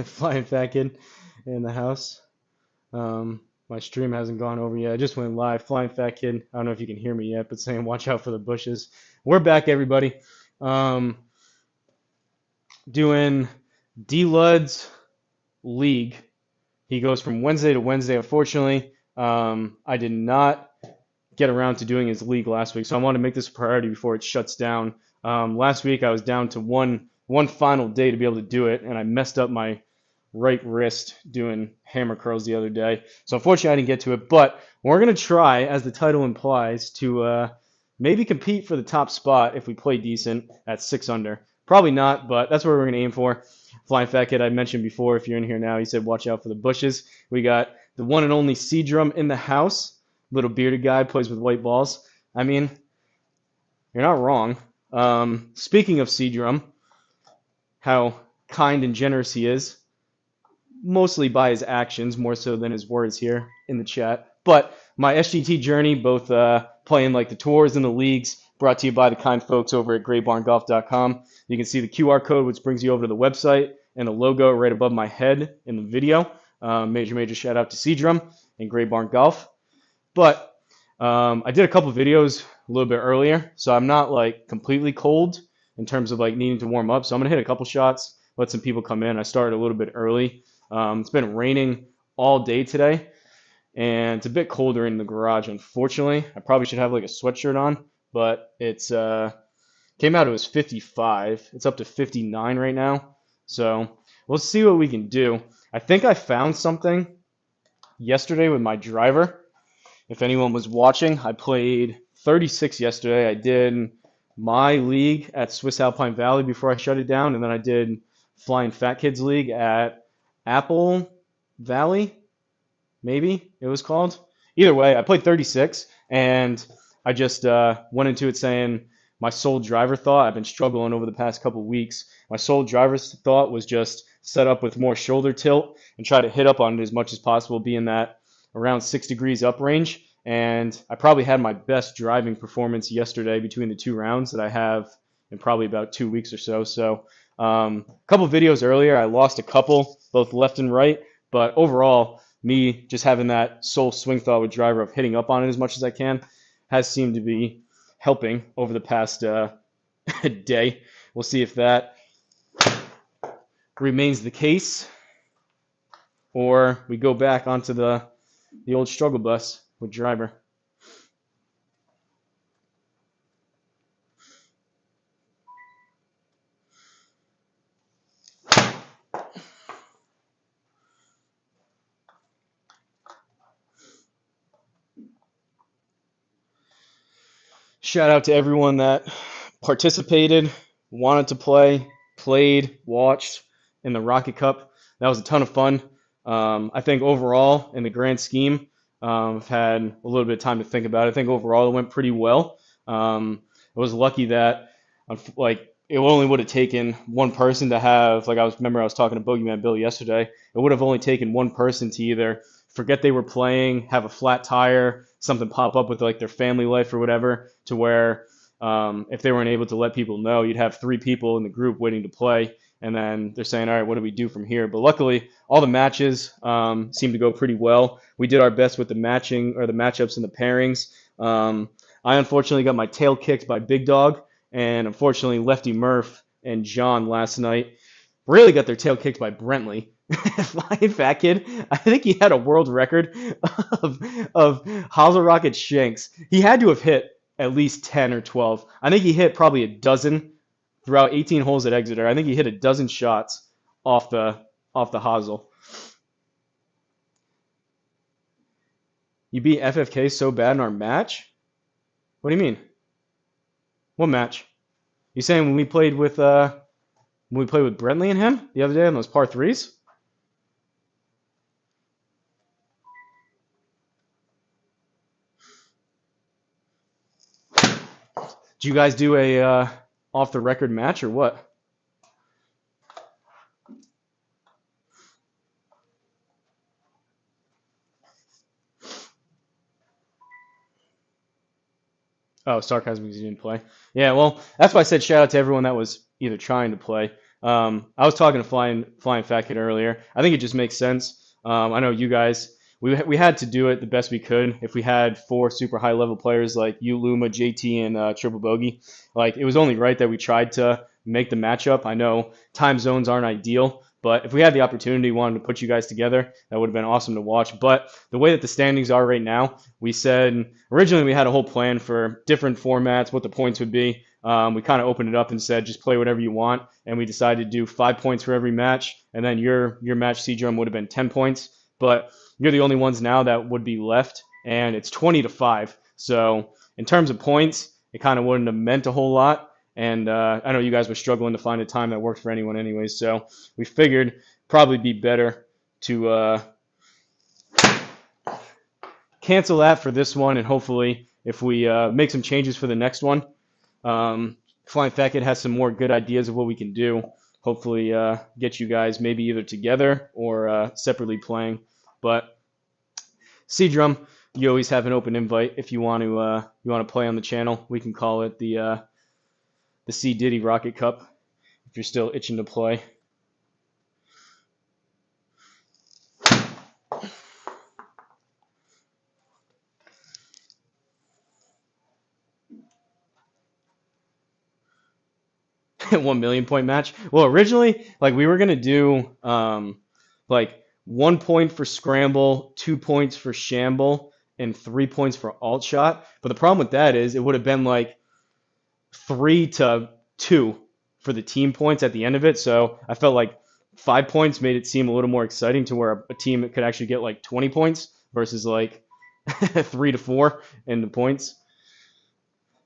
Flying fat kid in the house. My stream hasn't gone over yet. I just went live. Flying fat kid. I don't know if you can hear me yet, but saying watch out for the bushes. We're back, everybody. Um, doing DLud's league. He goes from Wednesday to Wednesday. Unfortunately, I did not get around to doing his league last week, so I want to make this a priority before it shuts down. Last week I was down to one final day to be able to do it, and I messed up my right wrist doing hammer curls the other day. So unfortunately I didn't get to it, but we're going to try, as the title implies, to maybe compete for the top spot if we play decent at 6 under. Probably not, but that's what we're going to aim for. Flying Fat Kid, I mentioned before, if you're in here now, he said watch out for the bushes. We got the one and only C-Drum in the house. Little bearded guy, plays with white balls. I mean, you're not wrong. Speaking of C-Drum, how kind and generous he is, mostly by his actions, more so than his words here in the chat. But my SGT journey, both playing like the tours and the leagues, brought to you by the kind folks over at graybarngolf.com. You can see the QR code, which brings you over to the website, and the logo right above my head in the video. Major shout out to C-Drum and Gray Barn Golf. But I did a couple videos a little bit earlier, so I'm not like completely cold in terms of like needing to warm up. So I'm gonna hit a couple shots, let some people come in. I started a little bit early. It's been raining all day today, and it's a bit colder in the garage, unfortunately. I probably should have like a sweatshirt on, but it's came out, it was 55. It's up to 59 right now. So we'll see what we can do. I think I found something yesterday with my driver. If anyone was watching, I played 36 yesterday. I did my league at Swiss Alpine Valley before I shut it down, and then I did Flying Fat Kids League at Apple Valley, maybe it was called. Either way, I played 36, and I just went into it saying my sole driver thought, I've been struggling over the past couple weeks. My sole driver's thought was just set up with more shoulder tilt and try to hit up on it as much as possible, being that around 6 degrees up range. And I probably had my best driving performance yesterday between the 2 rounds that I have in probably about 2 weeks or so. So a couple videos earlier, I lost a couple, both left and right. But overall, me just having that sole swing thought with driver of hitting up on it as much as I can has seemed to be helping over the past day. We'll see if that remains the case, or we go back onto the old struggle bus with driver. Shout out to everyone that participated, wanted to play, played, watched in the Rocket Cup. That was a ton of fun. I think overall, in the grand scheme, I've had a little bit of time to think about it. I think overall it went pretty well. I was lucky that like it only would have taken one person to have, like remember I was talking to Bogeyman Bill yesterday. It would have only taken one person to either forget they were playing, have a flat tire, something pop up with like their family life or whatever, to where if they weren't able to let people know, you'd have 3 people in the group waiting to play, and then they're saying, all right, what do we do from here? But luckily, all the matches seemed to go pretty well. We did our best with the matching or the matchups and the pairings. I unfortunately got my tail kicked by Big Dog, and unfortunately Lefty Murph and John last night really got their tail kicked by Brentley. Flying Fat Kid, I think he had a world record of Hosel Rocket shanks. He had to have hit at least 10 or 12. I think he hit probably a dozen throughout 18 holes at Exeter. I think he hit a dozen shots off the Hosel. You beat FFK so bad in our match? What do you mean? What match? You saying when we played with Brentley and him the other day on those par 3s? Do you guys do a off the record match or what? Oh, sarcasm because you didn't play. Yeah, well, that's why I said shout out to everyone that was either trying to play. I was talking to Flying Fat Kid earlier. I think it just makes sense. I know you guys, we had to do it the best we could. If we had four super high level players like you, Luma, JT, and Triple Bogey, like it was only right that we tried to make the matchup. I know time zones aren't ideal, but if we had the opportunity, wanted to put you guys together, that would have been awesome to watch. But the way that the standings are right now, we said originally we had a whole plan for different formats, what the points would be. We kind of opened it up and said just play whatever you want, and we decided to do 5 points for every match, and then your match C drum would have been 10 points, but you're the only ones now that would be left, and it's 20-5. So in terms of points, it kind of wouldn't have meant a whole lot. And I know you guys were struggling to find a time that worked for anyone anyways, so we figured probably be better to cancel that for this one, and hopefully if we make some changes for the next one, Flying Fat Kid has some more good ideas of what we can do. Hopefully get you guys maybe either together or separately playing. But C Drum, you always have an open invite if you want to play on the channel. We can call it the C Diddy Rocket Cup if you're still itching to play. $1 million point match. Well, originally, like we were gonna do like 1 point for scramble, 2 points for shamble, and 3 points for alt shot. But the problem with that is it would have been like 3-2 for the team points at the end of it. So I felt like 5 points made it seem a little more exciting to where a team could actually get like 20 points versus like 3-4 in the points.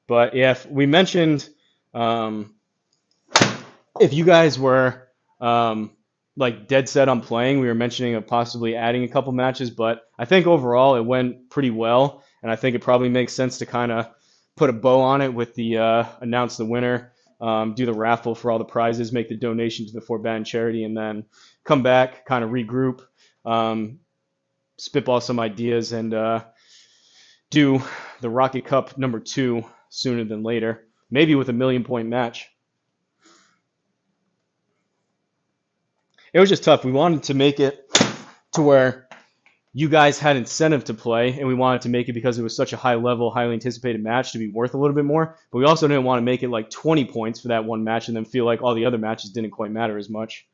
But yeah, we mentioned if you guys were like dead set on playing, we were mentioning of possibly adding a couple matches, but I think overall it went pretty well, and I think it probably makes sense to kind of put a bow on it with the announce the winner, do the raffle for all the prizes, make the donation to the Forbidden charity, and then come back, kind of regroup, spitball some ideas, and do the Rocket Cup #2 sooner than later, maybe with a 1 million point match. It was just tough. We wanted to make it to where you guys had incentive to play, and we wanted to make it because it was such a high level, highly anticipated match to be worth a little bit more. But we also didn't want to make it like 20 points for that one match and then feel like all the other matches didn't quite matter as much.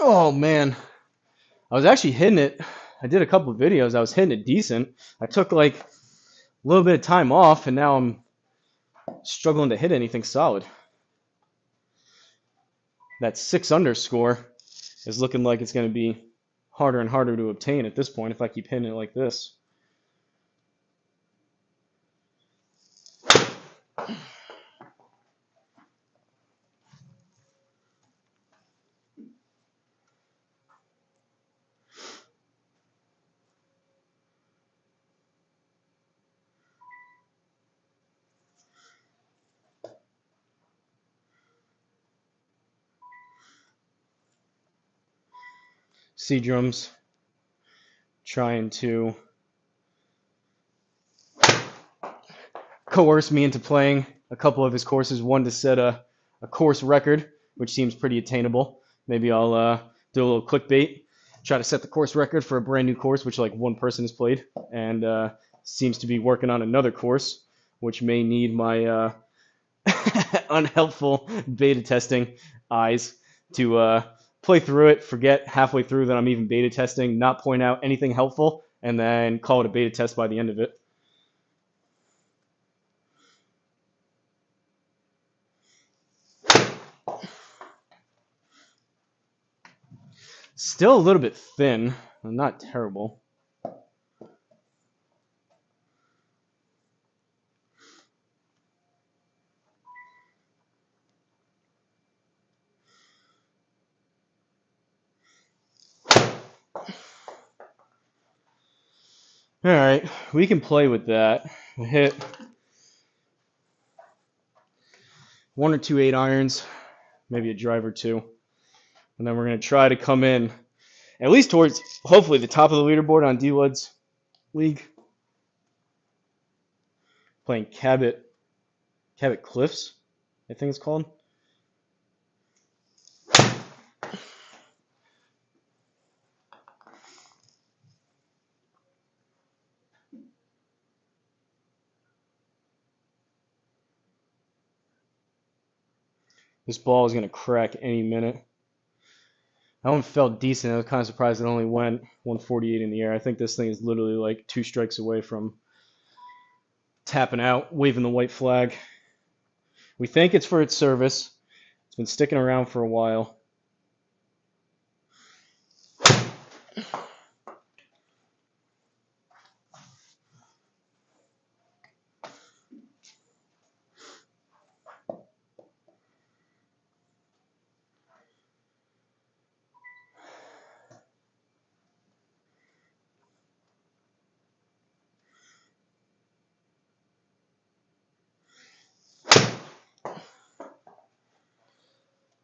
Oh man, I was actually hitting it. I did a couple of videos. I was hitting it decent. I took like a little bit of time off, and now I'm struggling to hit anything solid. That 6 under score is looking like it's going to be harder and harder to obtain at this point if I keep hitting it like this. C Drums trying to coerce me into playing a couple of his courses, one to set a course record, which seems pretty attainable. Maybe I'll do a little clickbait, try to set the course record for a brand new course, which like one person has played, and seems to be working on another course, which may need my unhelpful beta testing eyes to play through it, forget halfway through that I'm even beta testing, not point out anything helpful, and then call it a beta test by the end of it. Still a little bit thin, not terrible. All right, we can play with that. We'll hit 1 or 2 8-irons, maybe a drive or two, and then we're gonna try to come in at least towards hopefully the top of the leaderboard on DLud's league. Playing Cabot Cliffs, I think it's called. This ball is going to crack any minute. That one felt decent. I was kind of surprised it only went 148 in the air. I think this thing is literally like 2 strikes away from tapping out, waving the white flag. We think it's for its service. It's been sticking around for a while.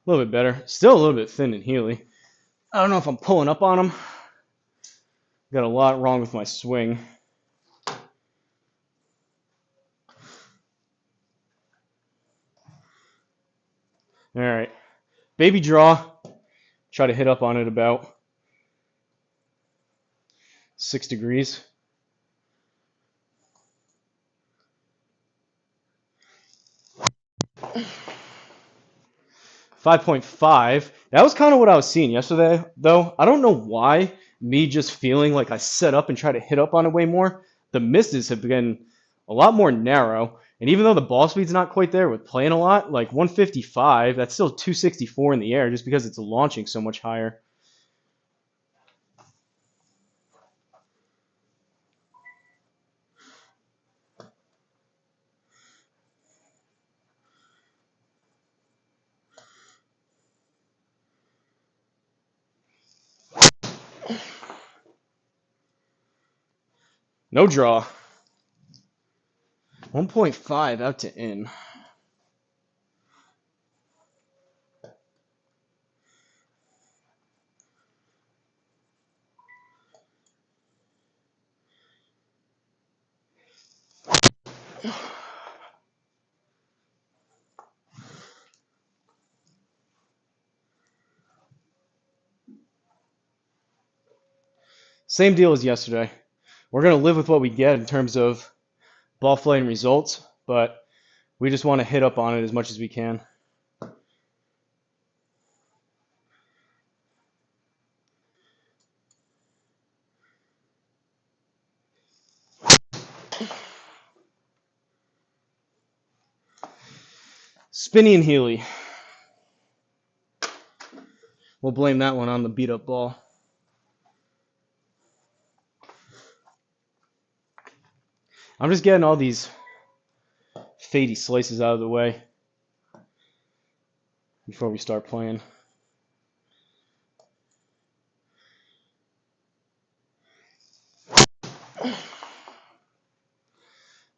A little bit better. Still a little bit thin and Healy. I don't know if I'm pulling up on him. Got a lot wrong with my swing. All right. Baby draw. Try to hit up on it about 6 degrees. 5.5. That was kind of what I was seeing yesterday, though. I don't know why. Me just feeling like I set up and try to hit up on it way more. The misses have been a lot more narrow. And even though the ball speed's not quite there with playing a lot, like 155, that's still 264 in the air just because it's launching so much higher. No draw. 1.5 out to in. Same deal as yesterday. We're going to live with what we get in terms of ball flight and results, but we just want to hit up on it as much as we can. Spinny and Healy. We'll blame that one on the beat up ball. I'm just getting all these fadey slices out of the way before we start playing.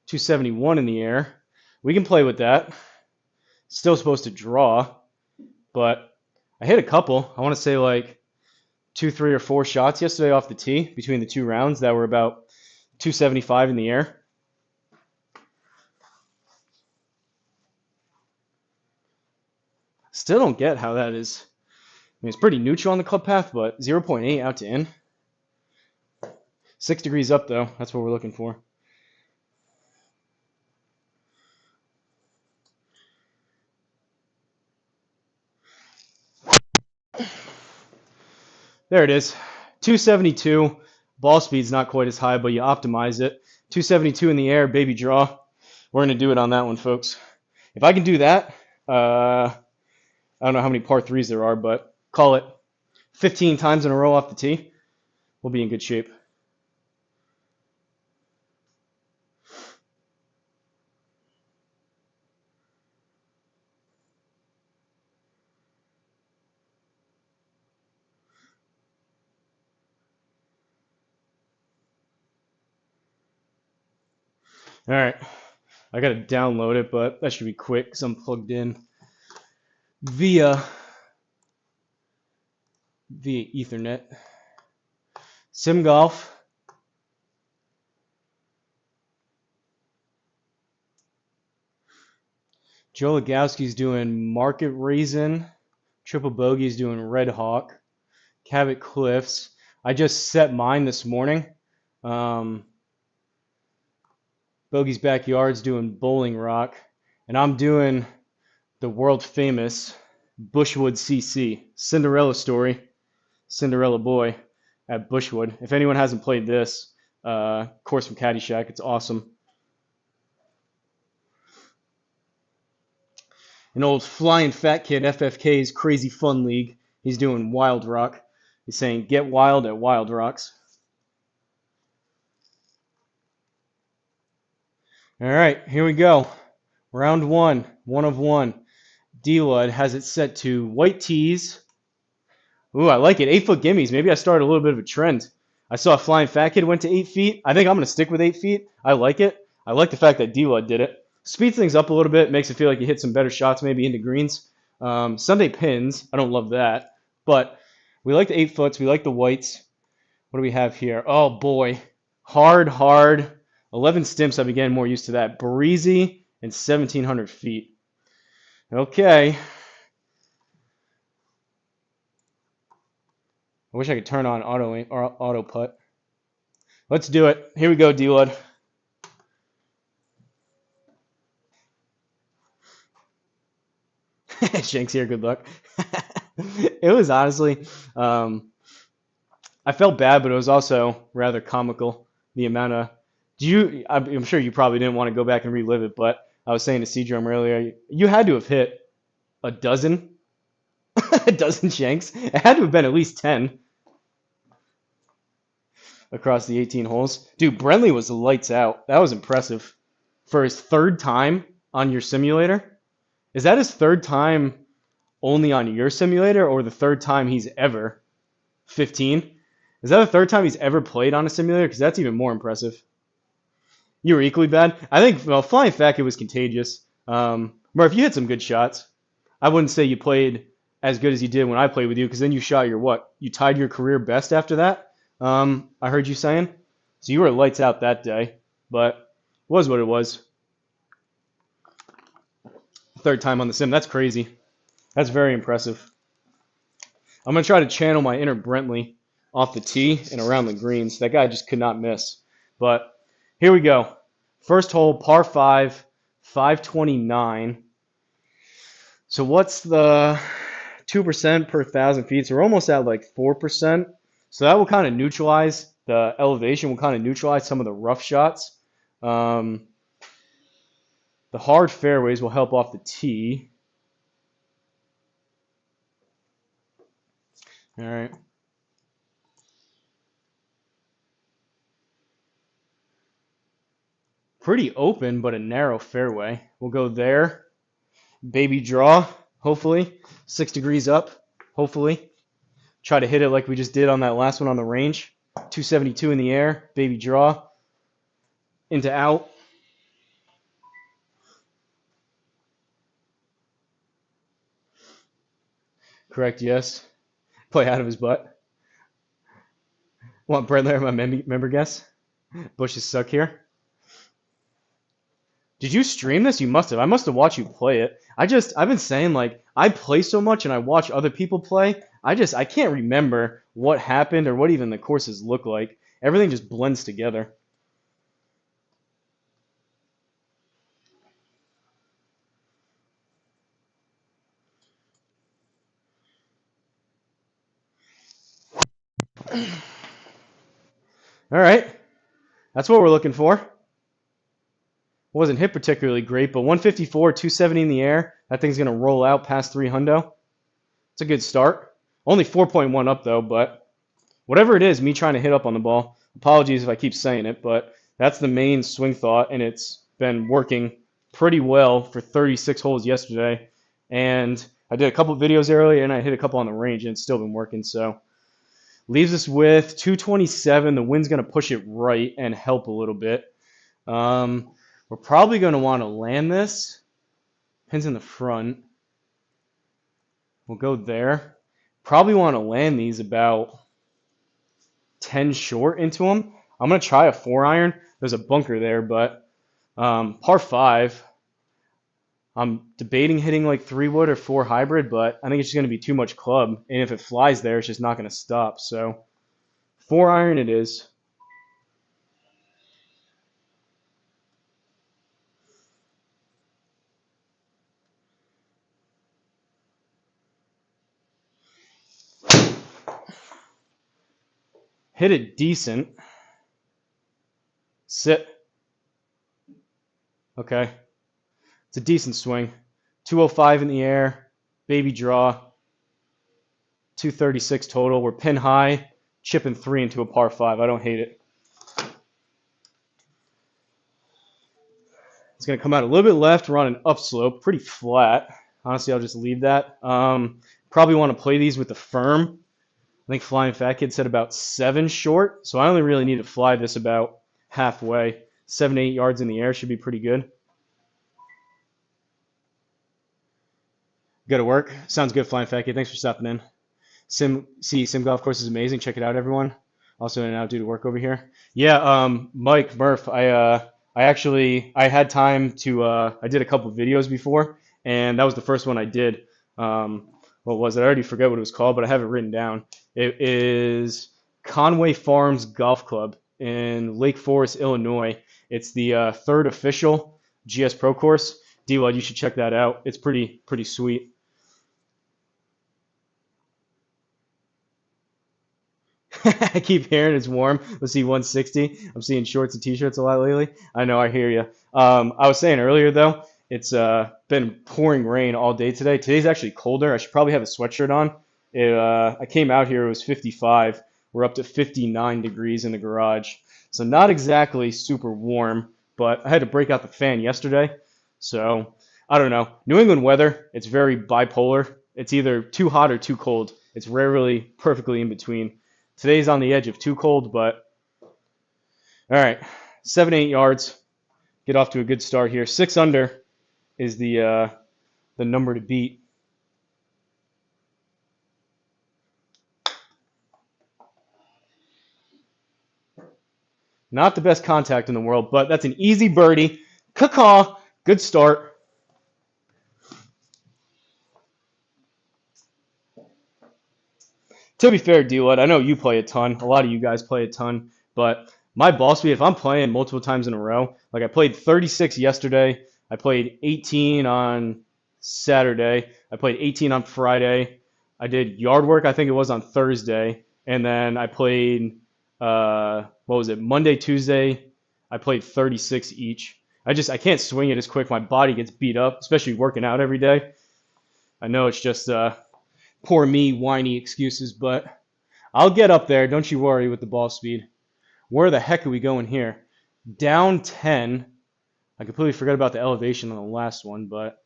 .271 in the air. We can play with that. Still supposed to draw, but I hit a couple. I want to say like 2, 3, or 4 shots yesterday off the tee between the 2 rounds that were about 275 in the air. Still don't get how that is. I mean, it's pretty neutral on the club path, but 0.8 out to in. 6 degrees up, though. That's what we're looking for. There it is. 272. Ball speed's not quite as high, but you optimize it. 272 in the air, baby draw. We're going to do it on that one, folks. If I can do that, I don't know how many par 3s there are, but call it 15 times in a row off the tee, we'll be in good shape. All right, I gotta download it, but that should be quick because I'm plugged in via Ethernet. Sim Golf. Joe Legowski's doing Market Raisin. Triple Bogey's doing Red Hawk. Cabot Cliffs. I just set mine this morning. Bogey's Backyard's doing Bowling Rock. And I'm doing the world famous Bushwood CC. Cinderella story. Cinderella boy at Bushwood. If anyone hasn't played this, course from Caddyshack, it's awesome. An old flying fat kid, FFK's Crazy Fun League. He's doing Wild Rock. He's saying, get wild at Wild Rocks. All right, here we go. Round one, 1 of 1. DLud has it set to white tees. Ooh, I like it. 8-foot gimmies. Maybe I started a little bit of a trend. I saw a flying fat kid went to 8 feet. I think I'm going to stick with 8 feet. I like it. I like the fact that DLud did it. Speeds things up a little bit. Makes it feel like you hit some better shots maybe into greens. Sunday pins. I don't love that. But we like the 8 foots. We like the whites. What do we have here? Oh, boy. Hard. 11 stimps. I've been getting more used to that. Breezy and 1,700 feet. Okay. I wish I could turn on auto putt. Let's do it. Here we go, DLud. Shanks here, good luck. It was honestly, I felt bad, but it was also rather comical. The amount of, I'm sure you probably didn't want to go back and relive it, but I was saying to C-Drum earlier, you had to have hit a dozen, a dozen shanks. It had to have been at least 10 across the 18 holes. Dude, Brentley was lights out. That was impressive. For his 3rd time on your simulator? Is that his 3rd time only on your simulator, or the 3rd time he's ever 15? Is that the 3rd time he's ever played on a simulator? Because that's even more impressive. You were equally bad. I think, well, Flying Fat Kid was contagious. Murph, you hit some good shots. I wouldn't say you played as good as you did when I played with you, because then you shot your what? You tied your career best after that? I heard you saying. So you were lights out that day, but it was what it was. 3rd time on the sim. That's crazy. That's very impressive. I'm going to try to channel my inner Brentley off the tee and around the greens. That guy just could not miss. But here we go. First hole, par 5, 529. So what's the 2% per 1,000 feet? So we're almost at like 4%. So that will kind of neutralize, the elevation will kind of neutralize some of the rough shots. The hard fairways will help off the tee. All right. Pretty open, but a narrow fairway. We'll go there. Baby draw, hopefully. 6 degrees up, hopefully. Try to hit it like we just did on that last one on the range. 272 in the air, baby draw. Into out. Correct, yes. Play out of his butt. Want Brett Lair, my member guess? Bushes suck here. Did you stream this? You must have. I must have watched you play it. I've been saying, like, I play so much and I watch other people play. I can't remember what happened or what even the courses look like. Everything just blends together. All right. That's what we're looking for. Wasn't hit particularly great, but 154, 270 in the air. That thing's going to roll out past 300. It's a good start. Only 4.1 up, though, but whatever it is, me trying to hit up on the ball. Apologies if I keep saying it, but that's the main swing thought, and it's been working pretty well for 36 holes yesterday. And I did a couple of videos earlier, and I hit a couple on the range, and it's still been working. So leaves us with 227. The wind's going to push it right and help a little bit. We're probably going to want to land this. Pins in the front. We'll go there. Probably want to land these about 10 short into them. I'm going to try a 4-iron. There's a bunker there, but par 5. I'm debating hitting like 3-wood or 4 hybrid, but I think it's just going to be too much club. And if it flies there, it's just not going to stop. So 4-iron it is. Hit it decent. Sit. Okay. It's a decent swing. 205 in the air. Baby draw. 236 total. We're pin high. Chipping 3 into a par 5. I don't hate it. It's going to come out a little bit left. We're on an upslope. Pretty flat. Honestly, I'll just leave that. Probably want to play these with the firm. I think Flying Fat Kid said about 7 short, so I only really need to fly this about halfway. 7 to 8 yards in the air should be pretty good. Go to work. Sounds good, Flying Fat Kid. Thanks for stopping in. Sim Golf Course is amazing. Check it out, everyone. Also in and out due to work over here. Yeah, Mike Murph. I had time to. I did a couple videos before, and that was the first one I did. What was it? I already forget what it was called, but I have it written down. It is Conway Farms Golf Club in Lake Forest, Illinois. It's the third official GSPro course. DLud, you should check that out. It's pretty sweet. I keep hearing it's warm. Let's see, 160. I'm seeing shorts and t-shirts a lot lately. I know, I hear you. I was saying earlier, though, it's been pouring rain all day today. Today's actually colder. I should probably have a sweatshirt on. I came out here, it was 55. We're up to 59 degrees in the garage. So not exactly super warm, but I had to break out the fan yesterday. So I don't know. New England weather, it's very bipolar. It's either too hot or too cold. It's rarely perfectly in between. Today's on the edge of too cold, but all right, 7-8 yards. Get off to a good start here. 6 under is the number to beat. Not the best contact in the world, but that's an easy birdie. Caw-caw. Good start. To be fair, DLud, I know you play a ton. A lot of you guys play a ton. But my ball speed, if I'm playing multiple times in a row, like I played 36 yesterday. I played 18 on Saturday. I played 18 on Friday. I did yard work, I think it was on Thursday. And then I played, Monday, Tuesday. I played 36 each. I can't swing it as quick. My body gets beat up, especially working out every day. I know it's just poor me, whiny excuses, but I'll get up there. Don't you worry with the ball speed. Where the heck are we going here? Down 10. I completely forgot about the elevation on the last one, but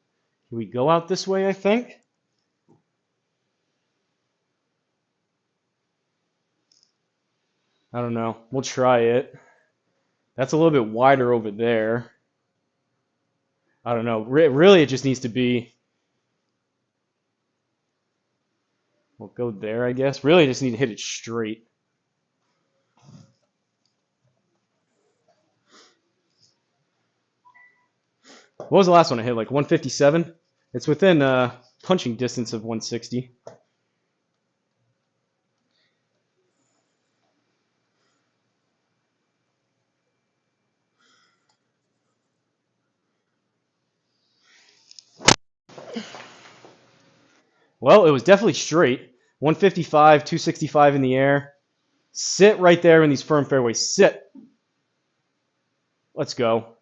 can we go out this way, I think? I don't know. We'll try it. That's a little bit wider over there. I don't know. Really, it just needs to be... We'll go there, I guess. Really, just need to hit it straight. What was the last one I hit? Like 157? It's within punching distance of 160. Well, it was definitely straight. 155, 265 in the air. Sit right there in these firm fairways. Sit. Let's go.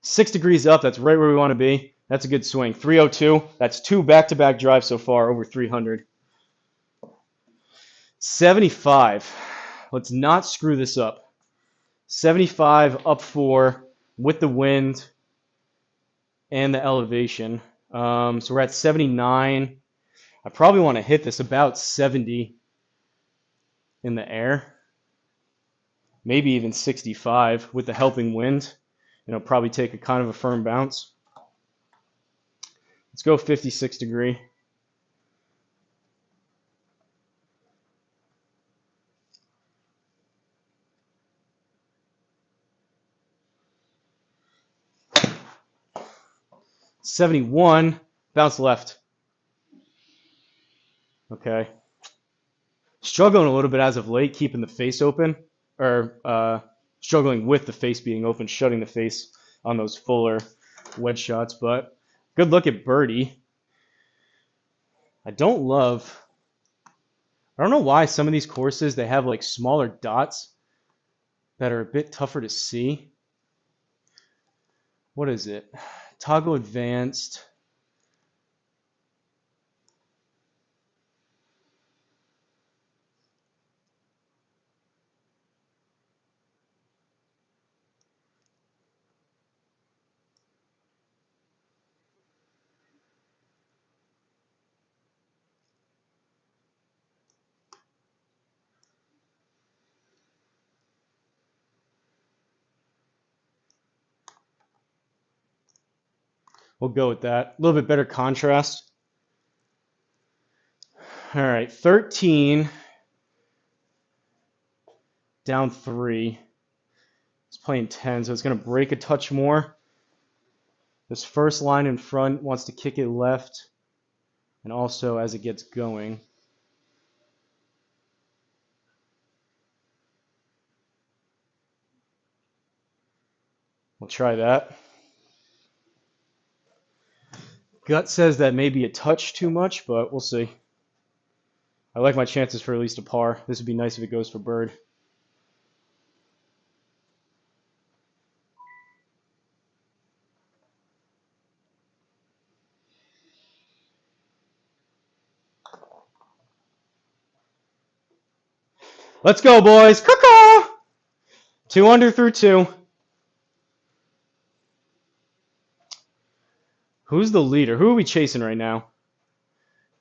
6 degrees up. That's right where we want to be. That's a good swing. 302. That's 2 back-to-back drives so far, over 300. 75. Let's not screw this up. 75 up 4 with the wind and the elevation. So we're at 79. I probably want to hit this about 70 in the air. Maybe even 65 with the helping wind. probably take a kind of a firm bounce. Let's go 56 degree. $71, bounce left. Okay. Struggling a little bit as of late, keeping the face open, or struggling with the face being open, shutting the face on those fuller wedge shots, but good look at birdie. I don't know why some of these courses, they have like smaller dots that are a bit tougher to see. What is it? Toggle advanced. We'll go with that. A little bit better contrast. All right, 13, down 3. It's playing 10, so it's going to break a touch more. This first line in front wants to kick it left, and also as it gets going. We'll try that. Gut says that may be a touch too much, but we'll see. I like my chances for at least a par. This would be nice if it goes for bird. Let's go, boys. Caw-caw! 2 under through 2. Who's the leader? Who are we chasing right now?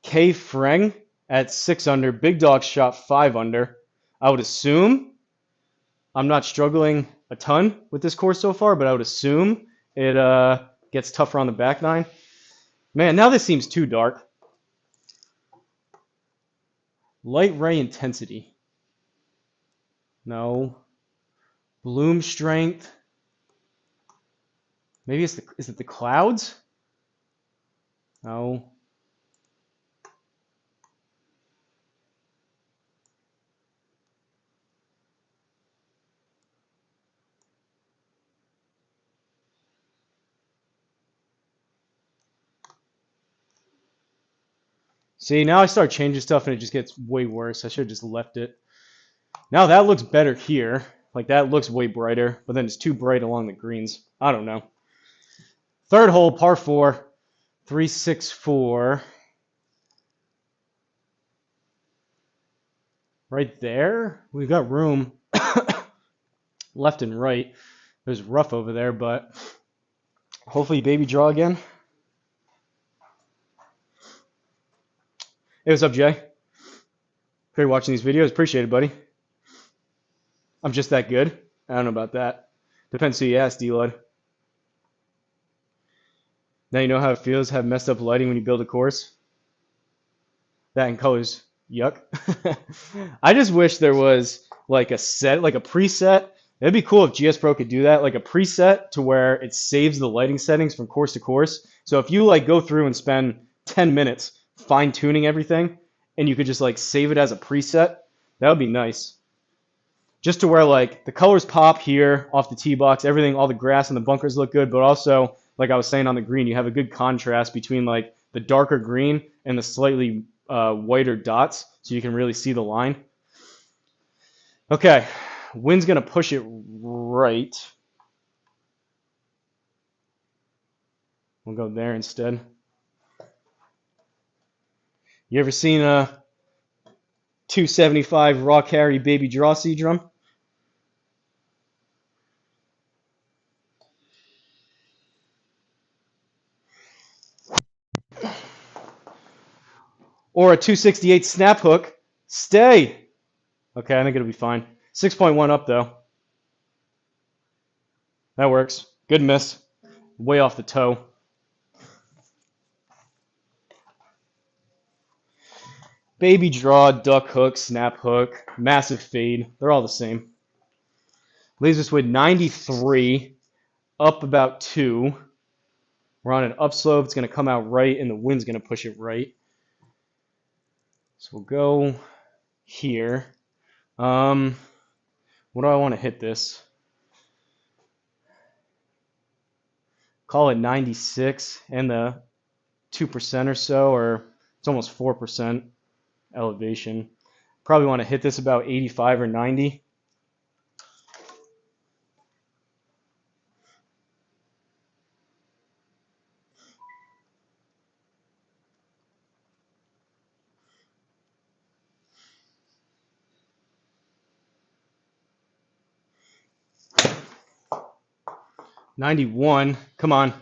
K. Freng at 6 under. Big Dog shot 5 under. I would assume, I'm not struggling a ton with this course so far, but I would assume it gets tougher on the back nine. Man, now this seems too dark. Light ray intensity. No. Bloom strength. Maybe is it the clouds? No. See, now I start changing stuff and it just gets way worse. I should have just left it. Now that looks better here. Like that looks way brighter, but then it's too bright along the greens. I don't know. Third hole, par 4. 364. Right there. We've got room left and right. There's rough over there, but hopefully baby draw again. Hey, what's up, Jay? Great watching these videos. Appreciate it, buddy. I'm just that good. I don't know about that. Depends who you ask, DLud. Now you know how it feels to have messed up lighting when you build a course. That and colors. Yuck. I just wish there was like a set, like a preset. It'd be cool if GSPro could do that, like a preset to where it saves the lighting settings from course to course. So if you like go through and spend 10 minutes fine tuning everything and you could just like save it as a preset, that would be nice. Just to where like the colors pop here off the tee box, everything, all the grass and the bunkers look good, but also like I was saying on the green, you have a good contrast between like the darker green and the slightly whiter dots, so you can really see the line. Okay, wind's gonna push it right. We'll go there instead. You ever seen a 275 raw carry baby draw C drum? Or a 268 snap hook? Stay. Okay, I think it'll be fine. 6.1 up though. That works. Good miss. Way off the toe. Baby draw, duck hook, snap hook, massive fade. They're all the same. Leaves us with 93, up about 2. We're on an upslope. It's going to come out right, and the wind's going to push it right. So we'll go here. What do I want to hit this? Call it 96 and the 2% or so, or it's almost 4% elevation. Probably want to hit this about 85 or 90. $91. Come on.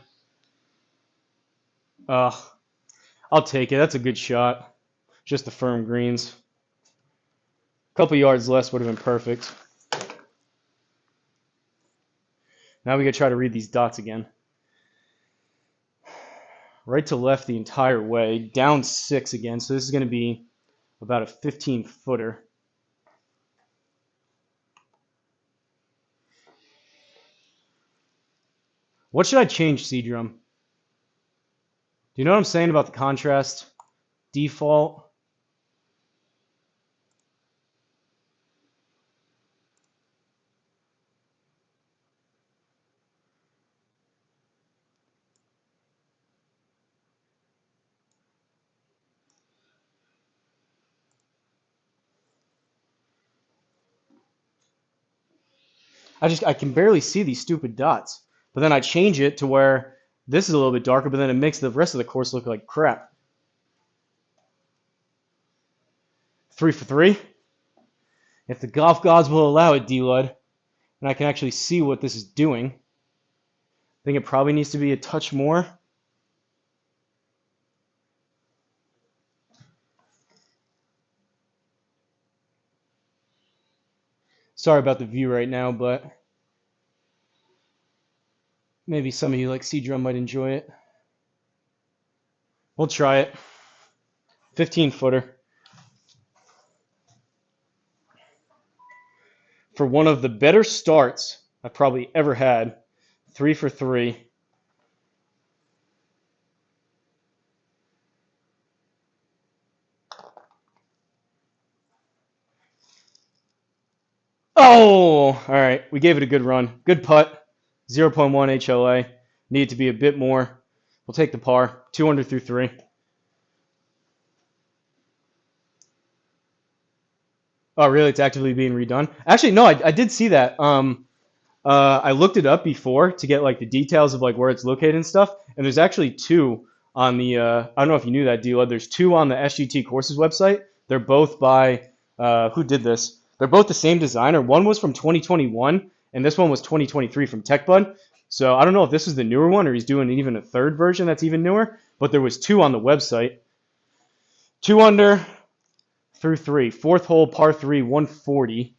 I'll take it. That's a good shot. Just the firm greens. A couple yards less would have been perfect. Now we gotta try to read these dots again. Right to left the entire way. Down 6 again. So this is gonna be about a 15-footer. What should I change, Seadrum? Do you know what I'm saying about the contrast? Default. I can barely see these stupid dots. But then I change it to where this is a little bit darker, but then it makes the rest of the course look like crap. 3 for 3. If the golf gods will allow it, DLud, and I can actually see what this is doing. I think it probably needs to be a touch more. Sorry about the view right now, but maybe some of you like Seadrum might enjoy it. We'll try it. 15-footer. For one of the better starts I've probably ever had. 3 for 3. Oh, all right. We gave it a good run. Good putt. 0.1 HLA. Need to be a bit more. We'll take the par. 200 through 3. Oh, really? It's actively being redone? Actually, no, I did see that. I looked it up before to get like the details of like where it's located and stuff. And there's actually 2 on the. I don't know if you knew that, DLud. There's 2 on the SGT courses website. They're both by who did this? They're both the same designer. One was from 2021, and this one was 2023 from TechBud. So I don't know if this is the newer one or he's doing even a third version that's even newer. But there was 2 on the website. 2 under through 3. 4th hole, par 3, 140.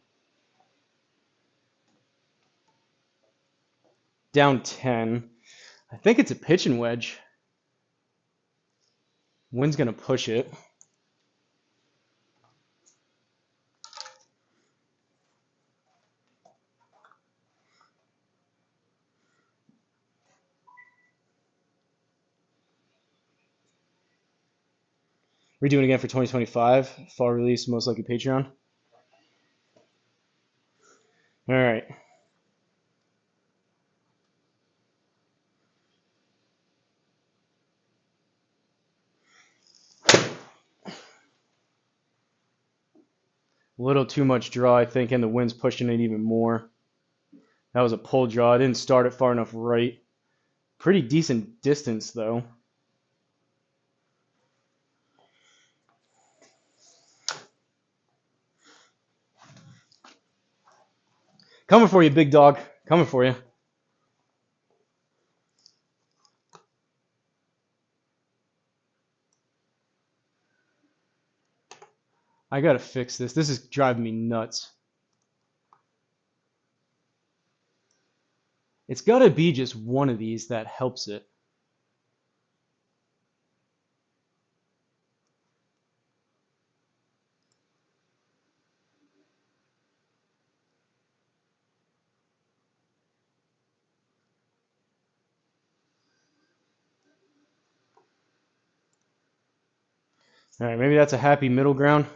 Down 10. I think it's a pitching wedge. Wind's going to push it. We're doing it again for 2025. Fall release, most likely Patreon. All right. A little too much draw, I think, and the wind's pushing it even more. That was a pull draw. I didn't start it far enough right. Pretty decent distance, though. Coming for you, big dog. Coming for you. I gotta fix this. This is driving me nuts. It's got to be just one of these that helps it. All right, maybe that's a happy middle ground.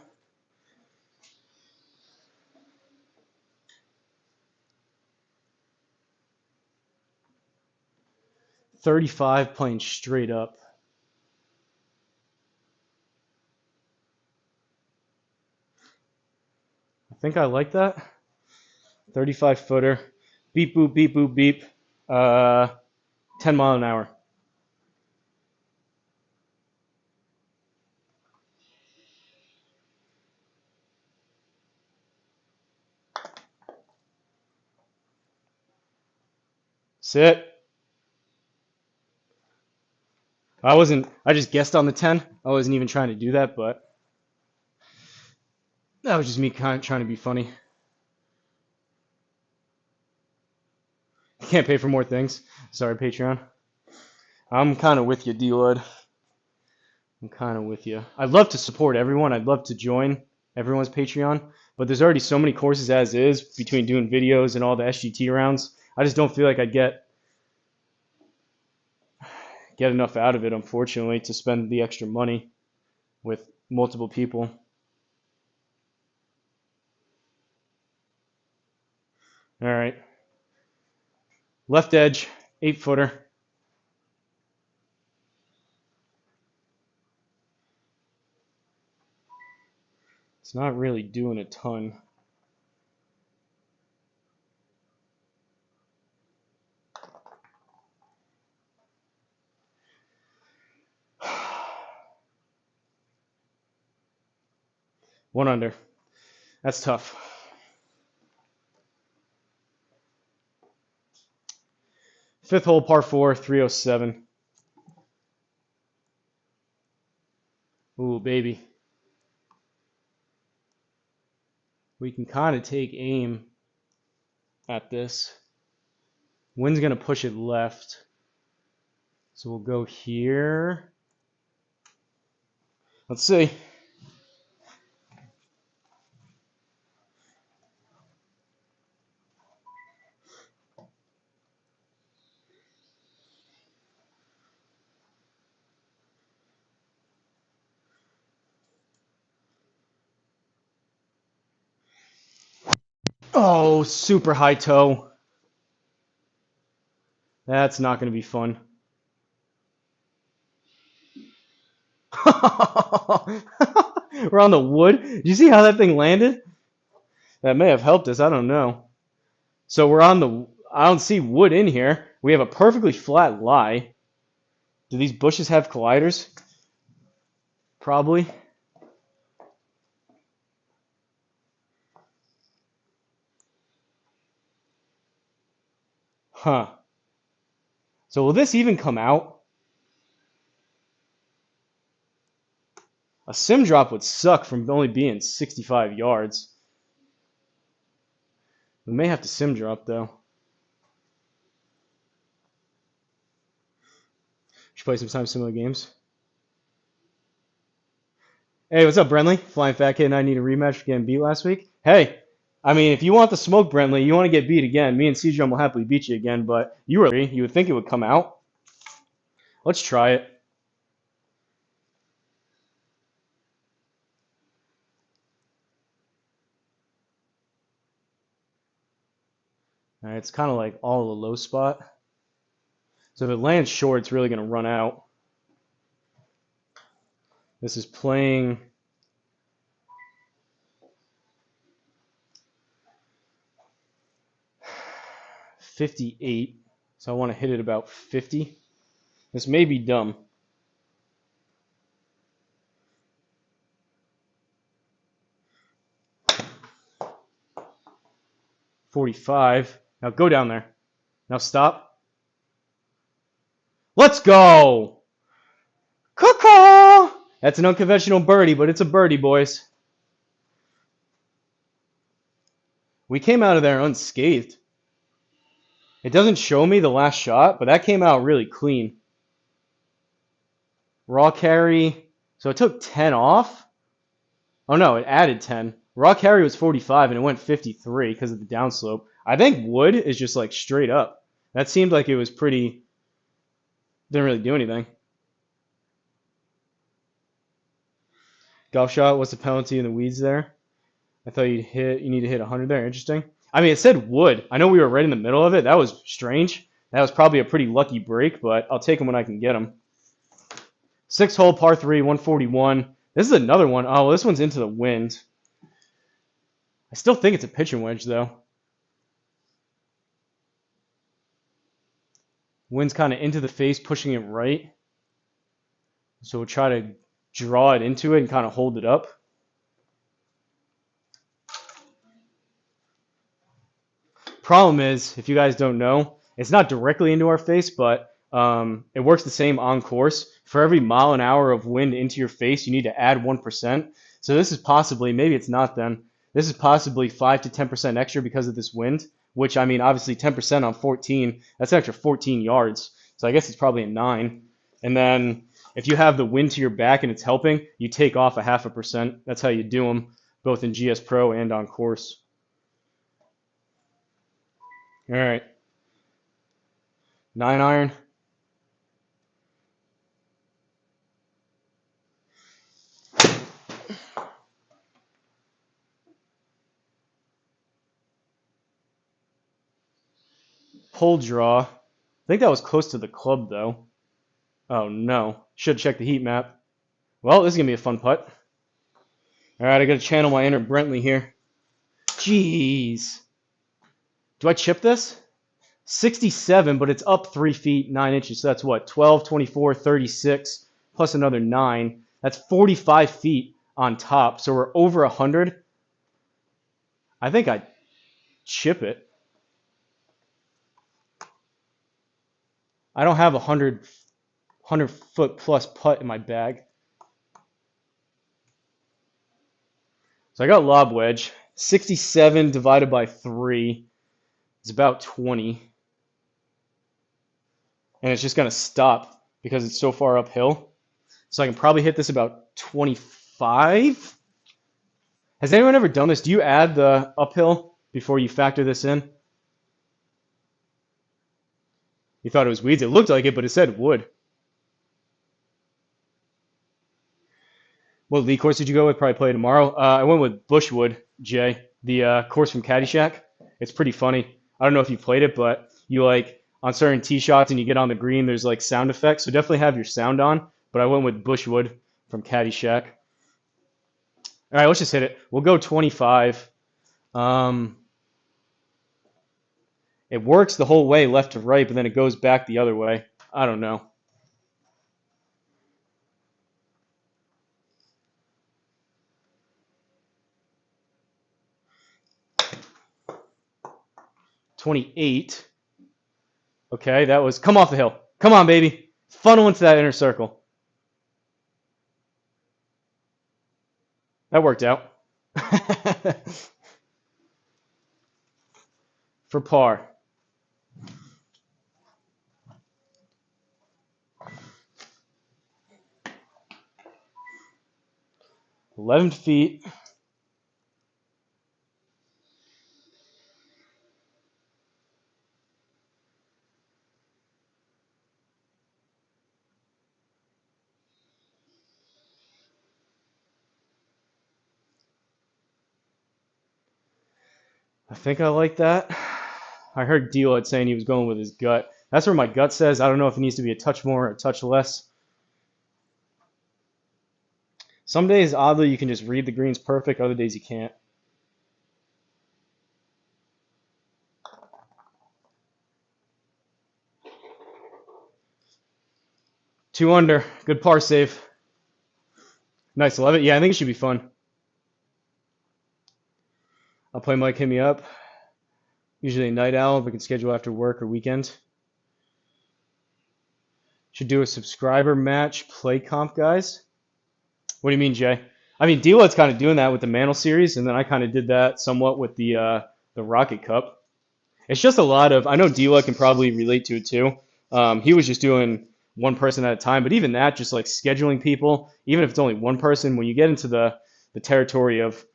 .35 playing straight up. I think I like that. 35 footer. Beep, boop, beep, boop, beep. 10 mile an hour. Sit. I just guessed on the 10. I wasn't even trying to do that, but that was just me kind of trying to be funny. Can't pay for more things. Sorry, Patreon. I'm kind of with you, DLud. I'm kind of with you. I'd love to support everyone. I'd love to join everyone's Patreon, but there's already so many courses as is between doing videos and all the SGT rounds. I just don't feel like I'd get enough out of it, unfortunately, to spend the extra money with multiple people. All right. Left edge, 8-footer. It's not really doing a ton. One under. That's tough. Fifth hole, par 4, 307. Ooh, baby. We can kind of take aim at this. Wind's going to push it left. So we'll go here. Let's see. Oh, super high toe. That's not going to be fun. We're on the wood. Did you see how that thing landed? That may have helped us. I don't know. So we're on the... I don't see wood in here. We have a perfectly flat lie. Do these bushes have colliders? Probably. Huh. So will this even come out? A sim drop would suck from only being 65 yards. We may have to sim drop though. Should play some time similar games. Hey, what's up, Brentley? Flying Fat Kid and I need a rematch for getting beat last week. Hey, I mean, if you want the smoke, Brentley, you want to get beat again, me and CJum will happily beat you again, but you would think it would come out. Let's try it. All right, it's kind of like all the low spot. So if it lands short, it's really going to run out. This is playing 58, so I want to hit it about 50. This may be dumb. .45. Now go down there. Now stop. Let's go! Caw-caw! That's an unconventional birdie, but it's a birdie, boys. We came out of there unscathed. It doesn't show me the last shot, but that came out really clean. Raw carry, so it took 10 off. Oh no, it added 10. Raw carry was 45 and it went 53 because of the downslope. I think wood is just like straight up. That seemed like it was pretty, didn't really do anything. Golf shot, what's the penalty in the weeds there? I thought you need to hit 100 there. Interesting. I mean, it said wood. I know we were right in the middle of it. That was strange. That was probably a pretty lucky break, but I'll take them when I can get them. 6-hole par 3, 141. This is another one. Oh, well, this one's into the wind. I still think it's a pitching wedge, though. Wind's kind of into the face, pushing it right. So we'll try to draw it into it and kind of hold it up. Problem is, if you guys don't know, it's not directly into our face, but it works the same on course. For every mile an hour of wind into your face, you need to add 1%. So this is possibly, maybe it's not then, this is possibly 5 to 10% extra because of this wind, which, I mean, obviously 10% on 14, that's an extra 14 yards. So I guess it's probably a 9. And then if you have the wind to your back and it's helping, you take off a 0.5%. That's how you do them, both in GSPro and on course. All right. 9-iron. Pull draw. I think that was close to the club, though. Oh, no. Should check the heat map. Well, this is going to be a fun putt. All right, I got to channel my inner Brentley here. Jeez. Do I chip this? 67, but it's up 3 feet, 9 inches. So that's what? 12, 24, 36, plus another 9. That's 45 feet on top. So we're over 100. I think I chip it. I don't have a 100-foot plus putt in my bag. So I got lob wedge. 67 divided by 3 is about 20. And it's just going to stop because it's so far uphill. So I can probably hit this about 25. Has anyone ever done this? Do you add the uphill before you factor this in? You thought it was weeds. It looked like it, but it said wood. What league course did you go with? Probably play tomorrow. I went with Bushwood, Jay, the course from Caddyshack. It's pretty funny. I don't know if you played it, but you like on certain tee shots and you get on the green, there's like sound effects. So definitely have your sound on. But I went with Bushwood from Caddyshack. All right, let's just hit it. We'll go 25. It works the whole way left to right, but then it goes back the other way. I don't know. $28. Okay, that was, come off the hill. Come on, baby. Funnel into that inner circle. That worked out. For par. 11 feet. I think I like that. I heard DLud saying he was going with his gut. That's where my gut says. I don't know if it needs to be a touch more or a touch less. Some days, oddly, you can just read the greens perfect. Other days, you can't. Two under. Good par save. Nice. Love it. Yeah, I think it should be fun. I'll play Mike. Hit me up. Usually a night owl if we can schedule after work or weekend. Should do a subscriber match play comp, guys. What do you mean, Jay? I mean, DLud's kind of doing that with the Mantle series, and then I kind of did that somewhat with the Rocket Cup. It's just a lot of, I know DLud can probably relate to it too. He was just doing one person at a time, but even that, just like scheduling people, even if it's only one person, when you get into the territory of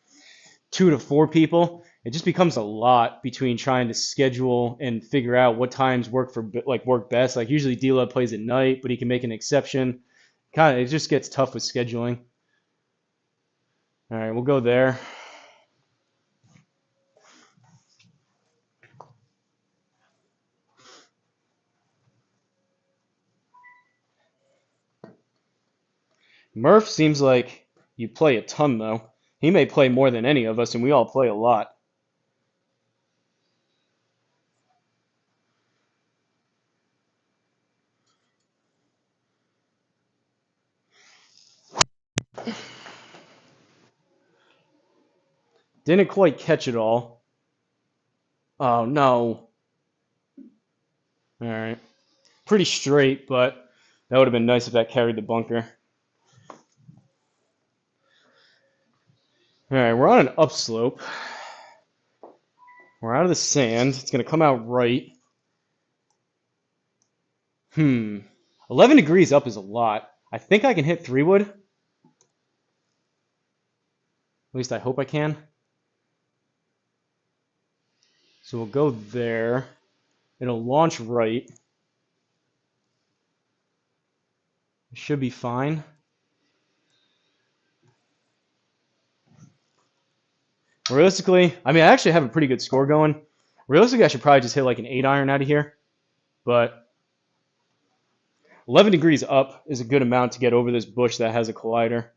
2 to 4 people, it just becomes a lot between trying to schedule and figure out what times work best. Like usually DLud plays at night, but he can make an exception. Kind of, it just gets tough with scheduling. All right, we'll go there. Murph seems like you play a ton though. He may play more than any of us, and we all play a lot. Didn't quite catch it all. Oh no. All right. Pretty straight, but that would have been nice if that carried the bunker. All right, we're on an upslope. We're out of the sand. It's going to come out right. 11 degrees up is a lot. I think I can hit 3-wood. At least I hope I can. So we'll go there. It'll launch right. It should be fine. Realistically, I mean, I actually have a pretty good score going. Realistically, I should probably just hit like an 8-iron out of here. But 11 degrees up is a good amount to get over this bush that has a collider.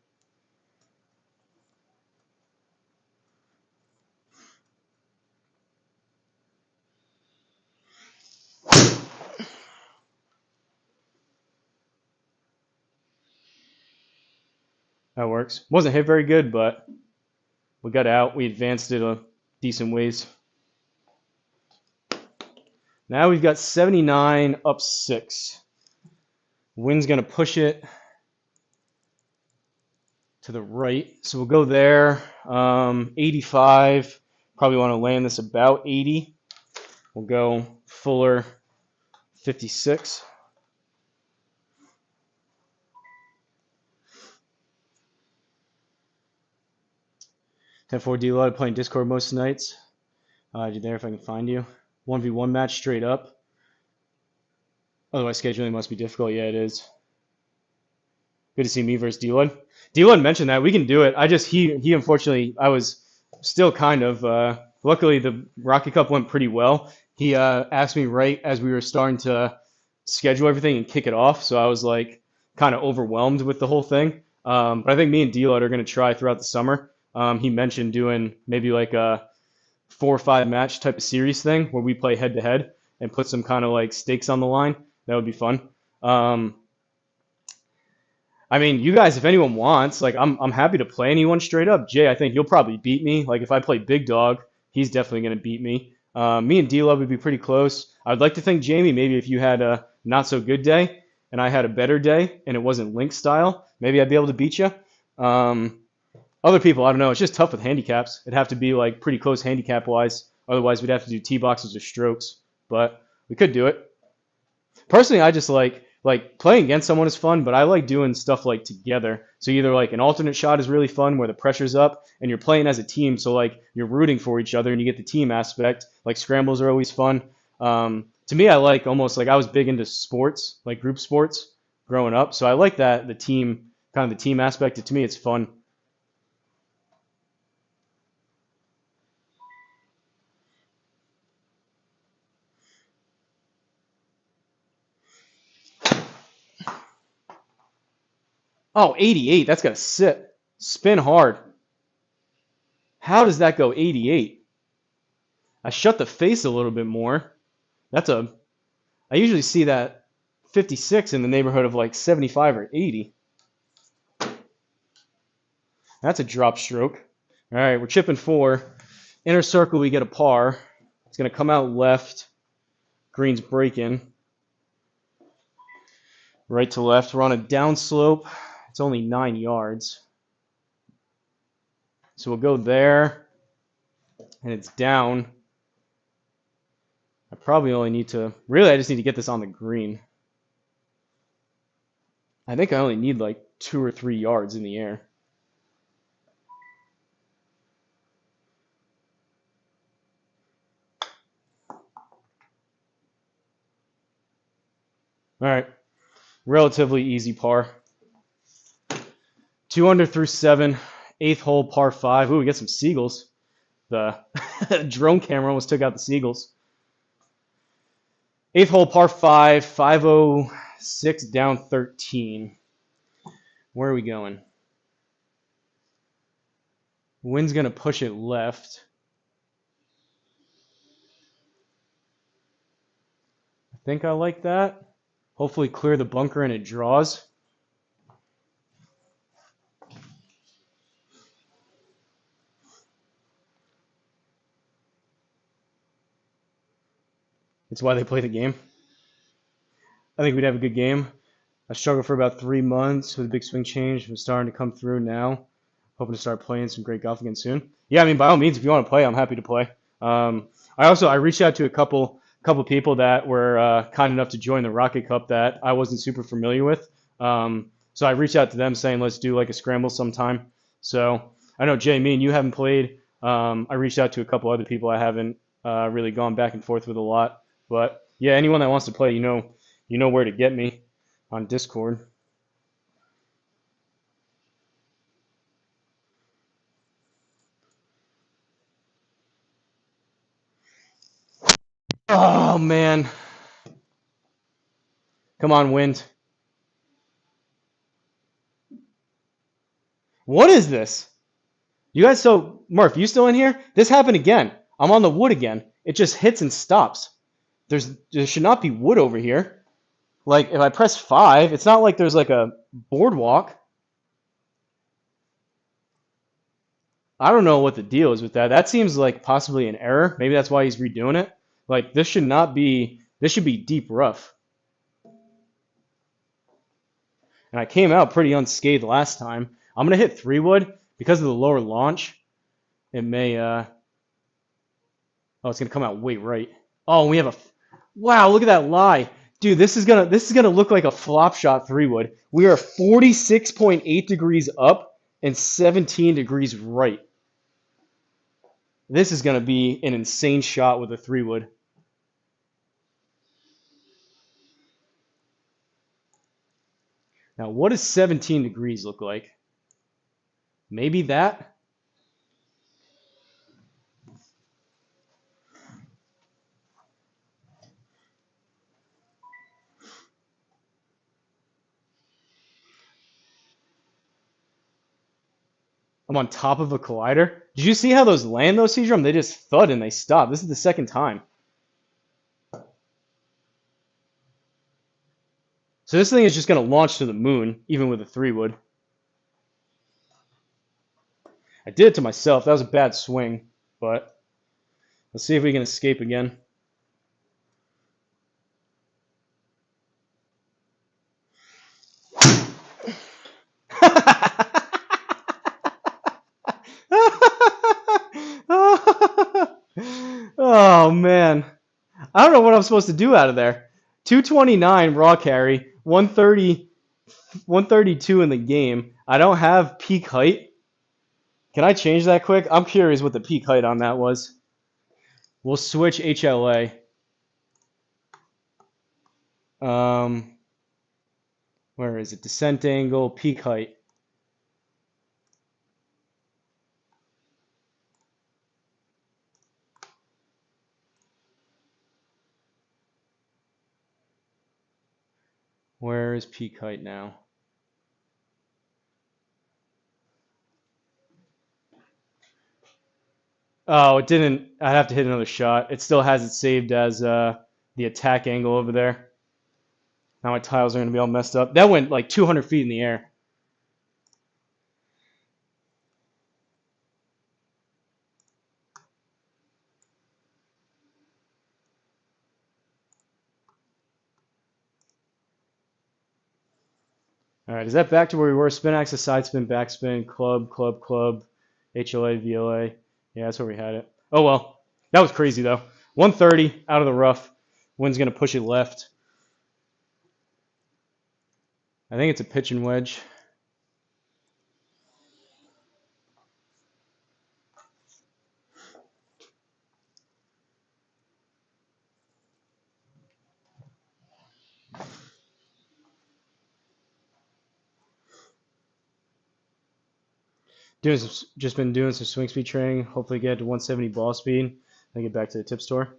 That works. Wasn't hit very good, but we got out. We advanced it a decent ways. Now we've got 79 up 6. Wind's going to push it to the right. So we'll go there. 85. Probably want to land this about 80. We'll go fuller 56. DLud playing Discord most nights. You there if I can find you. 1v1 match straight up. Otherwise, scheduling must be difficult. Yeah, it is. Good to see me versus DLud. DLud mentioned that we can do it. He unfortunately, I was still kind of. Luckily, the Rocket Cup went pretty well. He asked me right as we were starting to schedule everything and kick it off, so I was like kind of overwhelmed with the whole thing. But I think me and DLud are going to try throughout the summer. He mentioned doing maybe like a 4 or 5 match type of series thing where we play head to head and put some kind of like stakes on the line. That would be fun. I mean, you guys, if anyone wants, like, I'm happy to play anyone straight up. Jay, I think you'll probably beat me. Like, if I play Big Dog, he's definitely going to beat me. Me and DLud would be pretty close. I'd like to think, Jamie, maybe if you had a not so good day and I had a better day and it wasn't link style, maybe I'd be able to beat you. Other people, I don't know. It's just tough with handicaps. It'd have to be like pretty close handicap wise. Otherwise, we'd have to do tee boxes or strokes. But we could do it. Personally, I just like playing against someone is fun, but I like doing stuff like together. So either like an alternate shot is really fun where the pressure's up and you're playing as a team, so like you're rooting for each other and you get the team aspect. Like scrambles are always fun. To me, I like almost like I was big into sports, like group sports growing up. So I like that the team kind of the team aspect. To me, it's fun. Oh, 88. That's got to sit. Spin hard. How does that go 88? I shut the face a little bit more. I usually see that 56 in the neighborhood of like 75 or 80. That's a drop stroke. All right, we're chipping 4. Inner circle, we get a par. It's going to come out left. Green's breaking. Right to left. We're on a downslope. It's only 9 yards. So we'll go there. And it's down. I probably only need to, really I just need to get this on the green. I think I only need like 2 or 3 yards in the air. All right, relatively easy par. 2 under through 7, 8th hole par 5. Ooh, we get some seagulls. The drone camera almost took out the seagulls. 8th hole par 5, 506 down 13. Where are we going? Wind's going to push it left. I think I like that. Hopefully clear the bunker and it draws. It's why they play the game. I think we'd have a good game. I struggled for about 3 months with a big swing change. I'm starting to come through now. Hoping to start playing some great golf again soon. Yeah, I mean, by all means, if you want to play, I'm happy to play. I reached out to a couple people that were kind enough to join the Rocket Cup that I wasn't super familiar with. So I reached out to them saying, let's do like a scramble sometime. So I know, Jay, me and you haven't played. I reached out to a couple other people I haven't really gone back and forth with a lot. But yeah, anyone that wants to play, you know where to get me on Discord. Oh, man. Come on, wind. What is this? You guys, so, Murph, you still in here? This happened again. I'm on the wood again. It just hits and stops. There should not be wood over here. Like, if I press 5, it's not like there's like a boardwalk. I don't know what the deal is with that. That seems like possibly an error. Maybe that's why he's redoing it. Like, this should not be, this should be deep rough. And I came out pretty unscathed last time. I'm going to hit 3-wood because of the lower launch. It may, oh, it's going to come out way right. Oh, we have a, wow, look at that lie. Dude, this is gonna look like a flop shot 3-wood. We are 46.8 degrees up and 17 degrees right. This is gonna be an insane shot with a 3-wood. Now, what does 17 degrees look like? Maybe that? I'm on top of a collider. Did you see how those land, though, Seedrum? They just thud and they stop. This is the second time. So this thing is just going to launch to the moon, even with a 3-wood. I did it to myself. That was a bad swing, but let's see if we can escape again. Oh, man. I don't know what I'm supposed to do out of there. 229 raw carry, 132 in the game. I don't have peak height. Can I change that quick? I'm curious what the peak height on that was. We'll switch HLA. Where is it? Descent angle, peak height. Where is peak height now? Oh, it didn't. I'd have to hit another shot. It still has it saved as the attack angle over there. Now my tiles are going to be all messed up. That went like 200 feet in the air. All right, is that back to where we were? Spin axis, side spin, backspin, club, HLA, VLA. Yeah, that's where we had it. Oh well, that was crazy though. 130 out of the rough. Wind's going to push it left. I think it's a pitch and wedge. Just been doing some swing speed training. Hopefully get to 170 ball speed. Then get back to the tip store.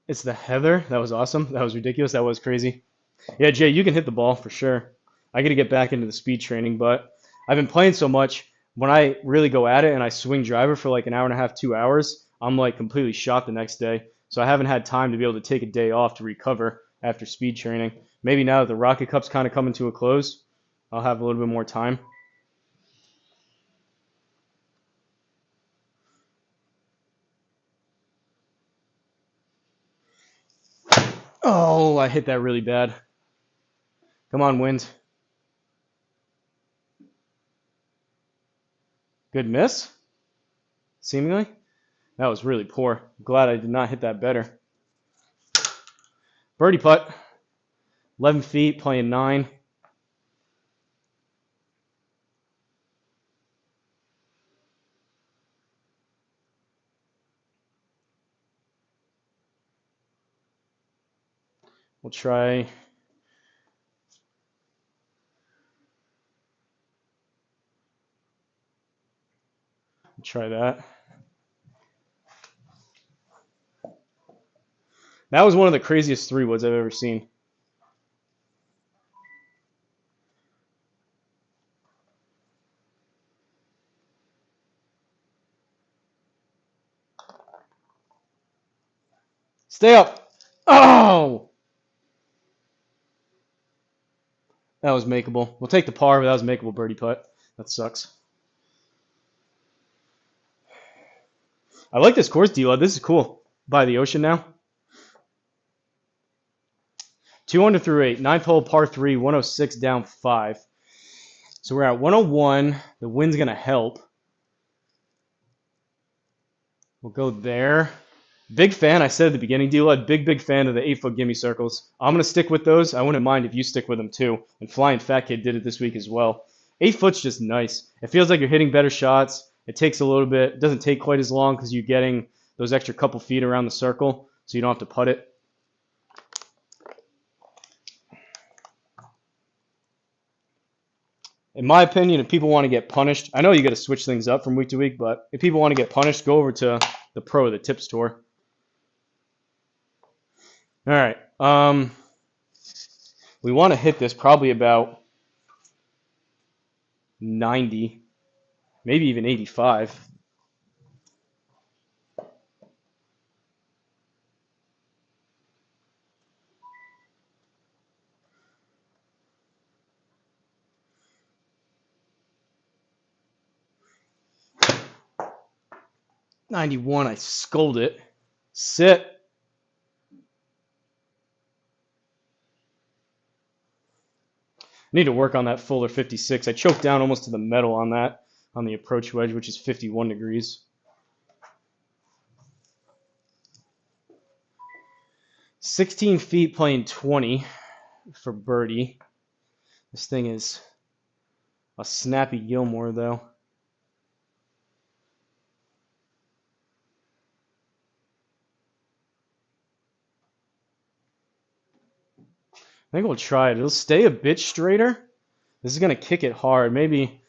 It's the Heather. That was awesome. That was ridiculous. That was crazy. Yeah, Jay, you can hit the ball for sure. I got to get back into the speed training, but I've been playing so much. When I really go at it and I swing driver for like an hour and a half, 2 hours, I'm like completely shot the next day. So I haven't had time to be able to take a day off to recover after speed training. Maybe now that the Rocket Cup's kind of coming to a close, I'll have a little bit more time. Oh, I hit that really bad. Come on, wind. Good miss, seemingly. That was really poor. Glad I did not hit that better. Birdie putt. 11 feet, playing 9. We'll try that. That was one of the craziest 3-woods I've ever seen. Stay up. Oh! That was makeable. We'll take the par, but that was makeable birdie putt. That sucks. I like this course, DLud. This is cool. By the ocean now. 2 under through 8. 9th hole, par 3, 106 down 5. So we're at 101. The wind's going to help. We'll go there. Big fan, I said at the beginning, DLud, big fan of the 8-foot gimme circles. I'm going to stick with those. I wouldn't mind if you stick with them too. And Flying Fat Kid did it this week as well. 8 foot's just nice. It feels like you're hitting better shots. It takes a little bit. It doesn't take quite as long because you're getting those extra couple feet around the circle, so you don't have to putt it. In my opinion, if people want to get punished, I know you got to switch things up from week to week, but if people want to get punished, go over to the Pro, the tip store. All right. We want to hit this probably about 90, maybe even 85. '91, I scolded it. Sit. I need to work on that fuller 56. I choked down almost to the metal on that, on the approach wedge, which is 51 degrees. 16 feet playing 20 for birdie. This thing is a snappy Gilmore, though. I think we'll try it. It'll stay a bit straighter. This is going to kick it hard. Maybe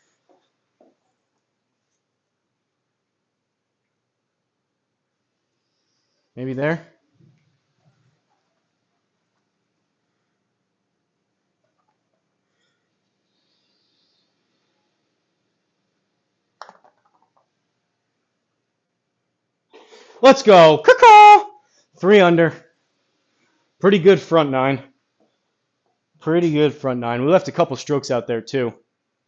there. Let's go. Caw-caw! 3 under. Pretty good front 9. Pretty good front 9. We left a couple strokes out there too.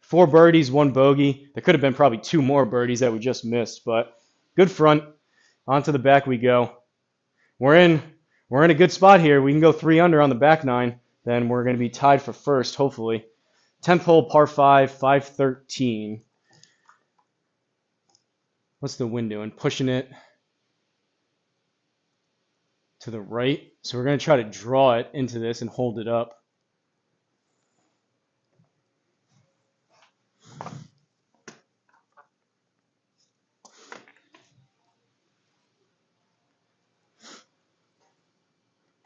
4 birdies, 1 bogey. There could have been probably 2 more birdies that we just missed, but good front. On to the back we go. We're in a good spot here. We can go 3 under on the back 9. Then we're going to be tied for first, hopefully. 10th hole, par 5, 513. What's the wind doing? Pushing it. to the right. So we're going to try to draw it into this and hold it up.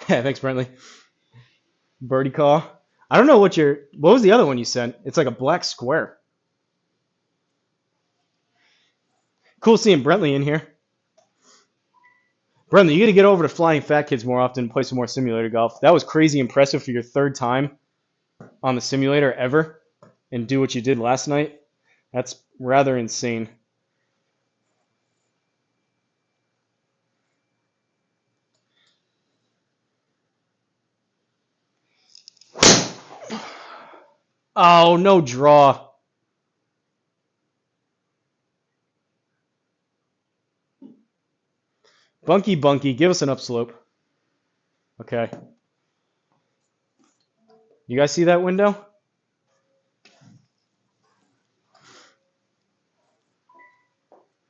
Yeah, thanks, Brentley. Birdie call. I don't know what was the other one you sent? It's like a black square. Cool seeing Brentley in here. Brentley, you got to get over to Flying Fat Kids more often and play some more simulator golf. That was crazy impressive for your third time on the simulator ever and do what you did last night. That's rather insane. Oh, no draw. Bunky, give us an upslope. Okay. You guys see that window?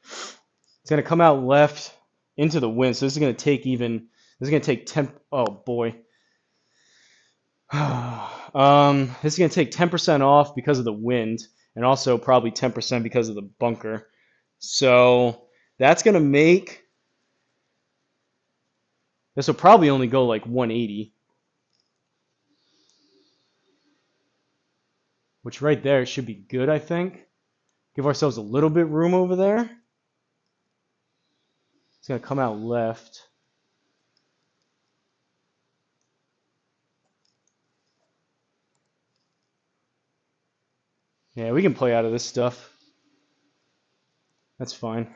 It's going to come out left into the wind. So this is going to take 10. Oh, boy. This is going to take 10% off because of the wind and also probably 10% because of the bunker. So that's going to make, this will probably only go like 180. Which right there should be good, I think. Give ourselves a little bit room over there. It's going to come out left. Yeah, we can play out of this stuff. That's fine.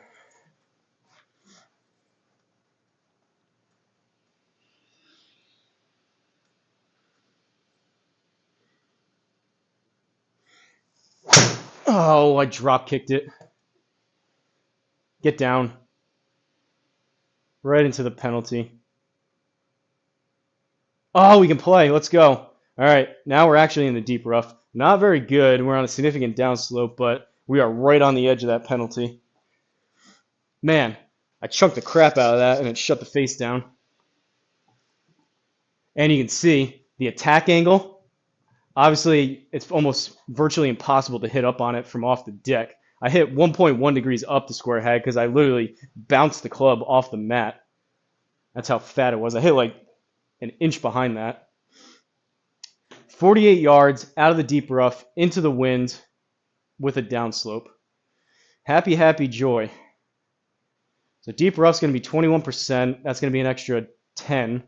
Oh, I drop kicked it. Get down. Right into the penalty. Oh, we can play. Let's go. All right, now we're actually in the deep rough. Not very good. We're on a significant downslope, but we are right on the edge of that penalty. Man, I chunked the crap out of that and it shut the face down. And you can see the attack angle. Obviously, it's almost virtually impossible to hit up on it from off the deck. I hit 1.1 degrees up the square head because I literally bounced the club off the mat. That's how fat it was. I hit like an inch behind that. 48 yards out of the deep rough into the wind with a downslope. Happy, happy joy. So deep rough's going to be 21%. That's going to be an extra 10.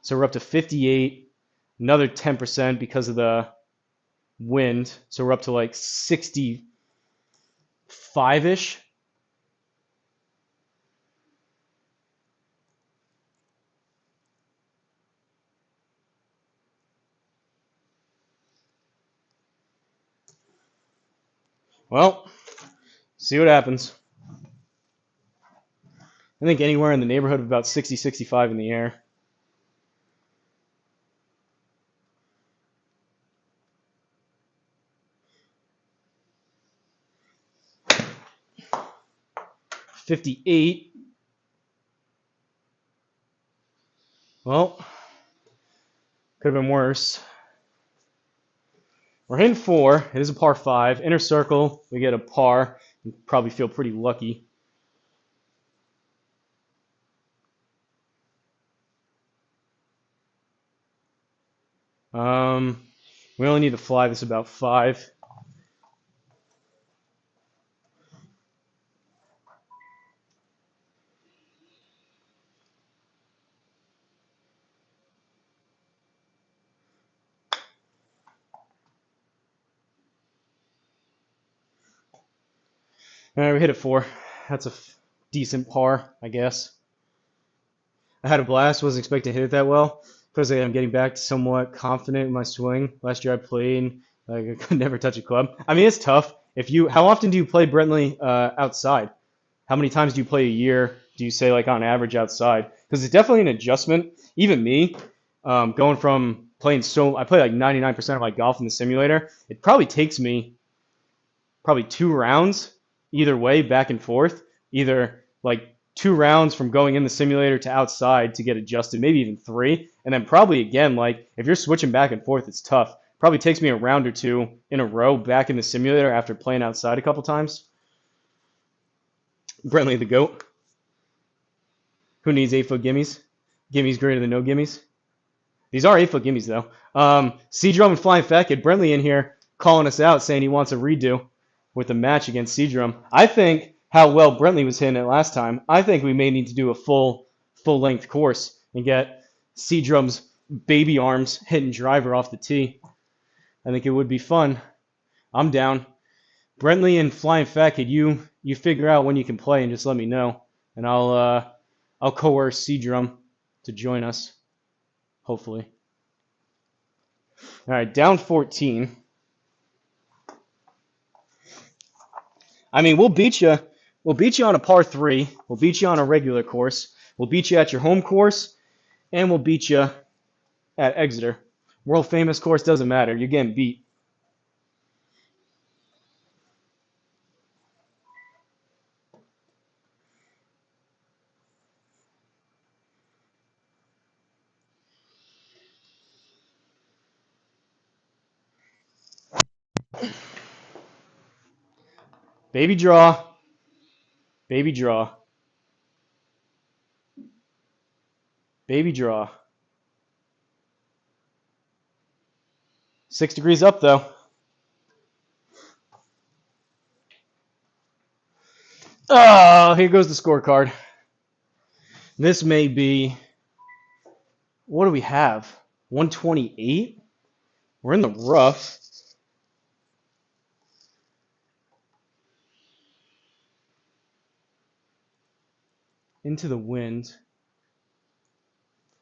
So we're up to 58. Another 10% because of the wind. So we're up to like 65-ish. Well, see what happens. I think anywhere in the neighborhood of about 60, 65 in the air. $58. Well, could have been worse. We're hitting 4. It is a par 5. Inner circle, we get a par. You probably feel pretty lucky. We only need to fly this about 5. All right, we hit it 4. That's a decent par, I guess. I had a blast. Wasn't expecting to hit it that well. First, I'm getting back to somewhat confident in my swing. Last year I played, like I could never touch a club. I mean, it's tough. How often do you play Brentley outside? How many times do you play a year? Do you say like on average outside? Because it's definitely an adjustment. Even me, going from playing I play like 99% of my golf in the simulator. It probably takes me 2 rounds either way, back and forth. Either like 2 rounds from going in the simulator to outside to get adjusted, maybe even 3. And then probably again, like if you're switching back and forth, it's tough. Probably takes me a round or 2 in a row back in the simulator after playing outside a couple times. Brentley the GOAT. Who needs 8-foot gimmies? Gimmies greater than no gimmies. These are 8-foot gimmies though. Seadrum and Flying Fat Kid. Brentley in here calling us out, saying he wants a redo with the match against Seadrum. I think how well Brentley was hitting it last time, I think we may need to do a full-length course and get Seadrum's baby arms hitting driver off the tee. I think it would be fun. I'm down. Brentley and Flying Fat Kid, you figure out when you can play and just let me know, and I'll coerce Seadrum to join us, hopefully. All right, down 14. I mean, we'll beat you. We'll beat you on a par 3. We'll beat you on a regular course. We'll beat you at your home course, and we'll beat you at Exeter. World famous course doesn't matter. You're getting beat. Baby draw. Baby draw. Baby draw. 6 degrees up, though. Oh, here goes the scorecard. This may be, what do we have? 128? We're in the rough. Into the wind.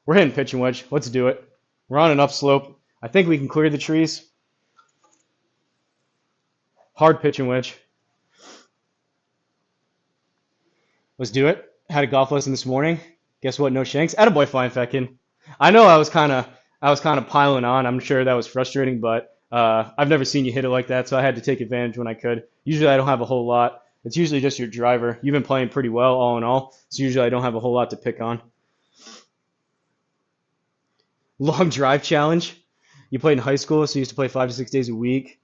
We're hitting pitching wedge. Let's do it. We're on an upslope. I think we can clear the trees. Hard pitching wedge. Let's do it. Had a golf lesson this morning. Guess what? No shanks. Attaboy, Flying Fat Kid. I know I was kind of piling on. I'm sure that was frustrating, but I've never seen you hit it like that, so I had to take advantage when I could. Usually I don't have a whole lot. It's usually just your driver. You've been playing pretty well, all in all, so usually I don't have a whole lot to pick on. Long drive challenge. You played in high school, so you used to play 5 to 6 days a week.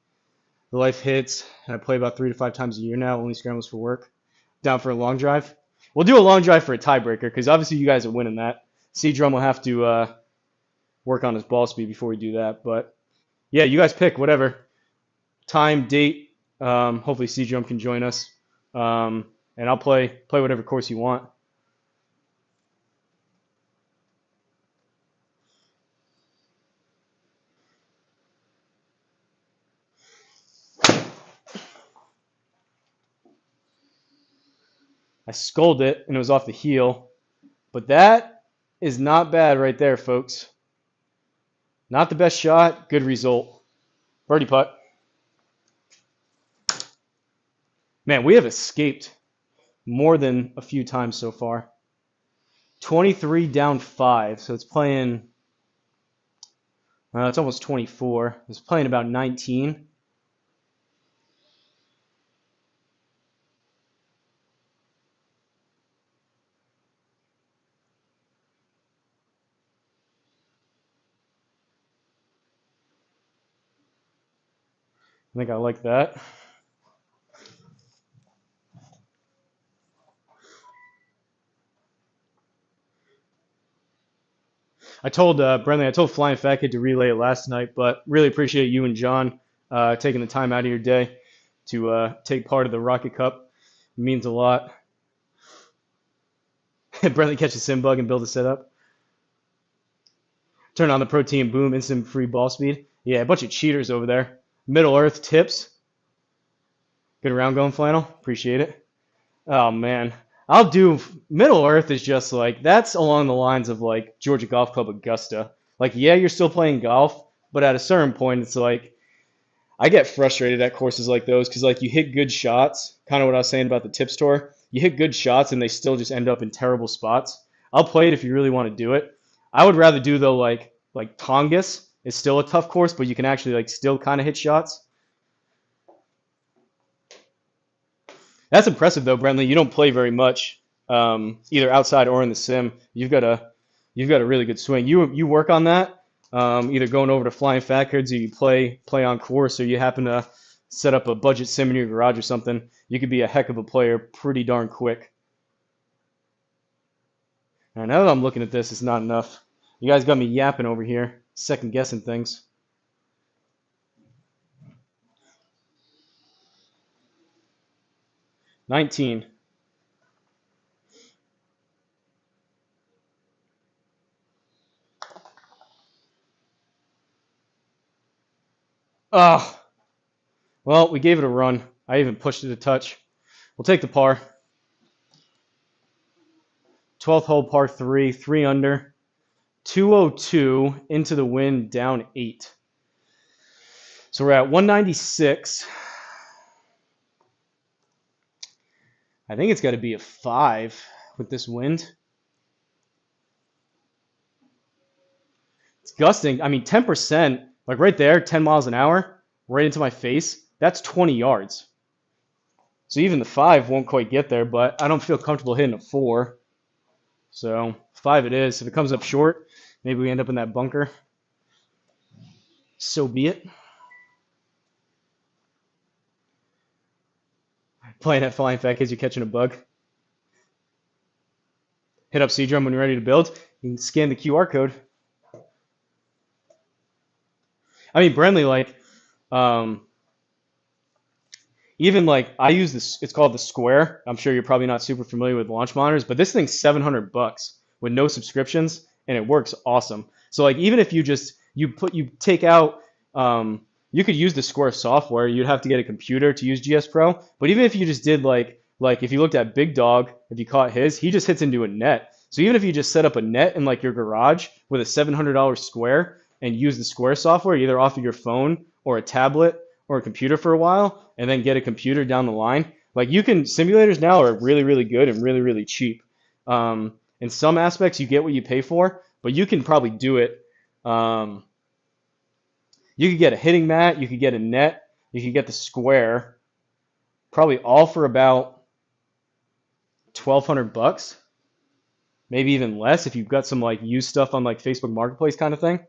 The life hits, and I play about 3 to 5 times a year now, only scrambles for work. Down for a long drive. We'll do a long drive for a tiebreaker, because obviously you guys are winning that. Seadrum will have to work on his ball speed before we do that. But, yeah, you guys pick whatever. Time, date. Hopefully Seadrum can join us. And I'll play whatever course you want. I sculled it, and it was off the heel. But that is not bad right there, folks. Not the best shot, good result. Birdie putt. Man, we have escaped more than a few times so far. 23 down 5, so it's playing, it's almost 24. It's playing about 19. I think I like that. I told Brendan, I told Flying Fat Kid to relay it last night, but really appreciate you and John taking the time out of your day to take part of the Rocket Cup. It means a lot. Brendan catch a sim bug and build a setup. Turn on the protein, boom, instant free ball speed. Yeah, a bunch of cheaters over there. Middle Earth tips. Good round going, Flannel. Appreciate it. Oh, man. I'll do Middle Earth is just like, that's along the lines of like Georgia Golf Club Augusta. Like, yeah, you're still playing golf, but at a certain point, it's like, I get frustrated at courses like those because like you hit good shots, kind of what I was saying about the Tips Tour. You hit good shots and they still just end up in terrible spots. I'll play it if you really want to do it. I would rather do though like Tongass is still a tough course, but you can actually like still kind of hit shots. That's impressive though, Brentley. You don't play very much. either outside or in the sim, you've got a really good swing. You work on that, either going over to Flying Fat Kids or you play on Coore, or you happen to set up a budget sim in your garage or something. You could be a heck of a player pretty darn quick. And now that I'm looking at this, it's not enough. You guys got me yapping over here, second guessing things. 19. Ah, well, we gave it a run. I even pushed it a touch. We'll take the par. 12th hole, par 3, 3 under. 202 into the wind, down 8. So we're at 196. I think it's got to be a 5 with this wind. It's gusting. I mean, 10%, like right there, 10 miles an hour, right into my face. That's 20 yards. So even the 5 won't quite get there, but I don't feel comfortable hitting a 4. So 5 it is. If it comes up short, maybe we end up in that bunker. So be it. Playing at Flying Fat Kids, you're catching a bug. Hit up C-Drum when you're ready to build. You can scan the QR code. I mean, Brentley, like, even like I use this, it's called the Square. I'm sure you're probably not super familiar with launch monitors, but this thing's $700 with no subscriptions, and it works awesome. So like even if you just you take out, you could use the Square software. You'd have to get a computer to use GSPro, but even if you just did like if you looked at Big Dog, if you caught his, he just hits into a net. So even if you just set up a net in like your garage with a $700 Square and use the Square software, either off of your phone or a tablet or a computer for a while, and then get a computer down the line. Like simulators now are really, really good and really, really cheap. In some aspects, you get what you pay for, but you can probably do it. You could get a hitting mat, you could get a net, you could get the Square, probably all for about $1,200, maybe even less if you've got some like used stuff on like Facebook Marketplace kind of thing.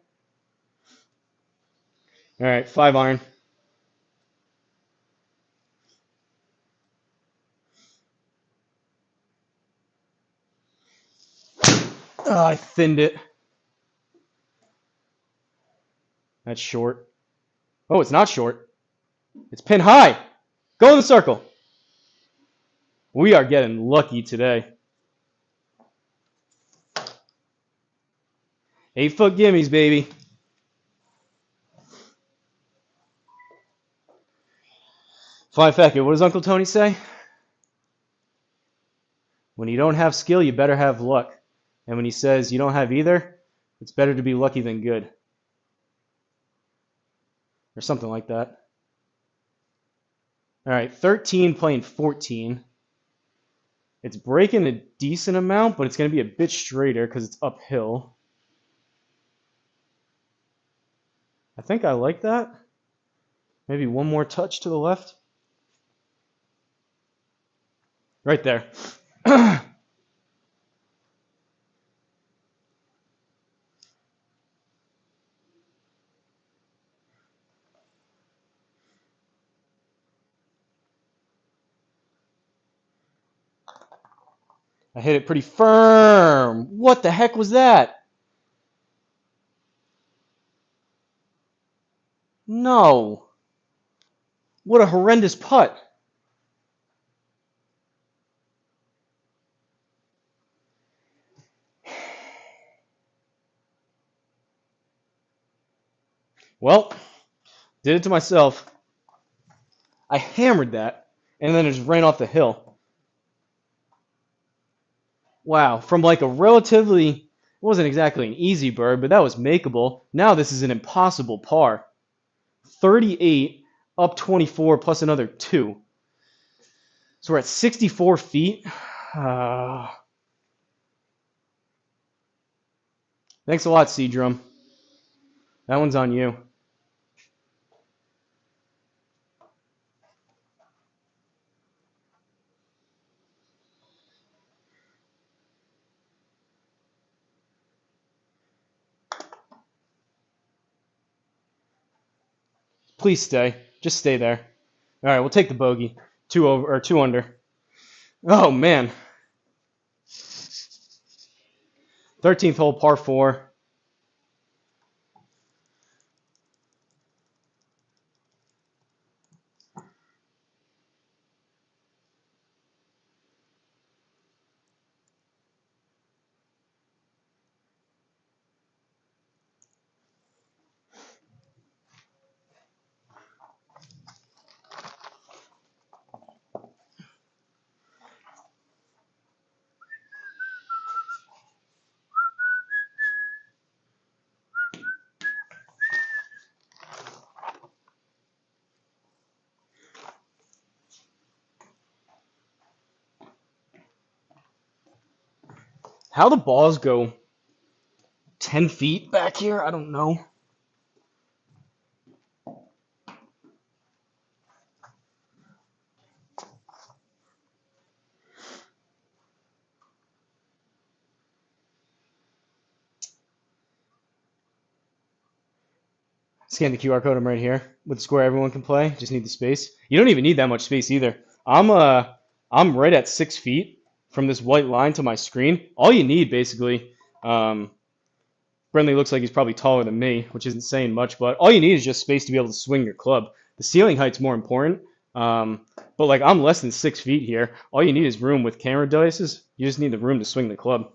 All right, 5 iron. Oh, I thinned it. That's short. Oh, it's not short. It's pin high. Go in the circle. We are getting lucky today. 8-foot gimmies, baby. Flying Fat Kid, what does Uncle Tony say? When you don't have skill, you better have luck. And when he says you don't have either, it's better to be lucky than good. Or something like that. All right, 13 playing 14. It's breaking a decent amount, but it's going to be a bit straighter because it's uphill. I think I like that. Maybe one more touch to the left. Right there. I hit it pretty firm. What the heck was that? No. What a horrendous putt. Well, did it to myself. I hammered that, and then it just ran off the hill. Wow, from like a relatively, it wasn't exactly an easy bird, but that was makeable. Now this is an impossible par. 38 up 24 plus another 2. So we're at 64 feet. Thanks a lot, C-Drum. That one's on you. Please stay. Just stay there. All right, we'll take the bogey. 2 over or 2 under. Oh man. 13th hole, par 4. How the balls go 10 feet back here, I don't know. Scan the QR code. I'm right here with the square everyone can play. Just need the space. You don't even need that much space either. I'm right at 6 feet from this white line to my screen. All you need basically. Brentley looks like he's probably taller than me, which isn't saying much, but all you need is just space to be able to swing your club. The ceiling height's more important. But like I'm less than 6 feet here. All you need is room with camera devices. You just need the room to swing the club.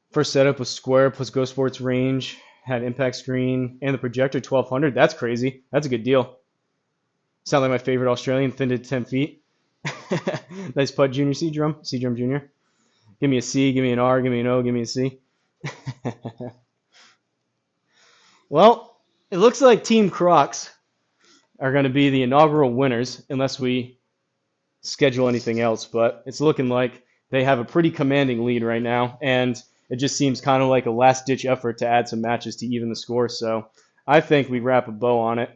First setup was square plus Go Sports range, had impact screen, and the projector 1200. That's crazy. That's a good deal. Sound like my favorite Australian, thin to 10 feet. Nice putt, Junior C-Drum. C-Drum Junior. Give me a C, give me an R, give me an O, give me a C. Well, it looks like Team Crocs are going to be the inaugural winners unless we schedule anything else, but it's looking like they have a pretty commanding lead right now, and it just seems kind of like a last-ditch effort to add some matches to even the score. So I think we wrap a bow on it,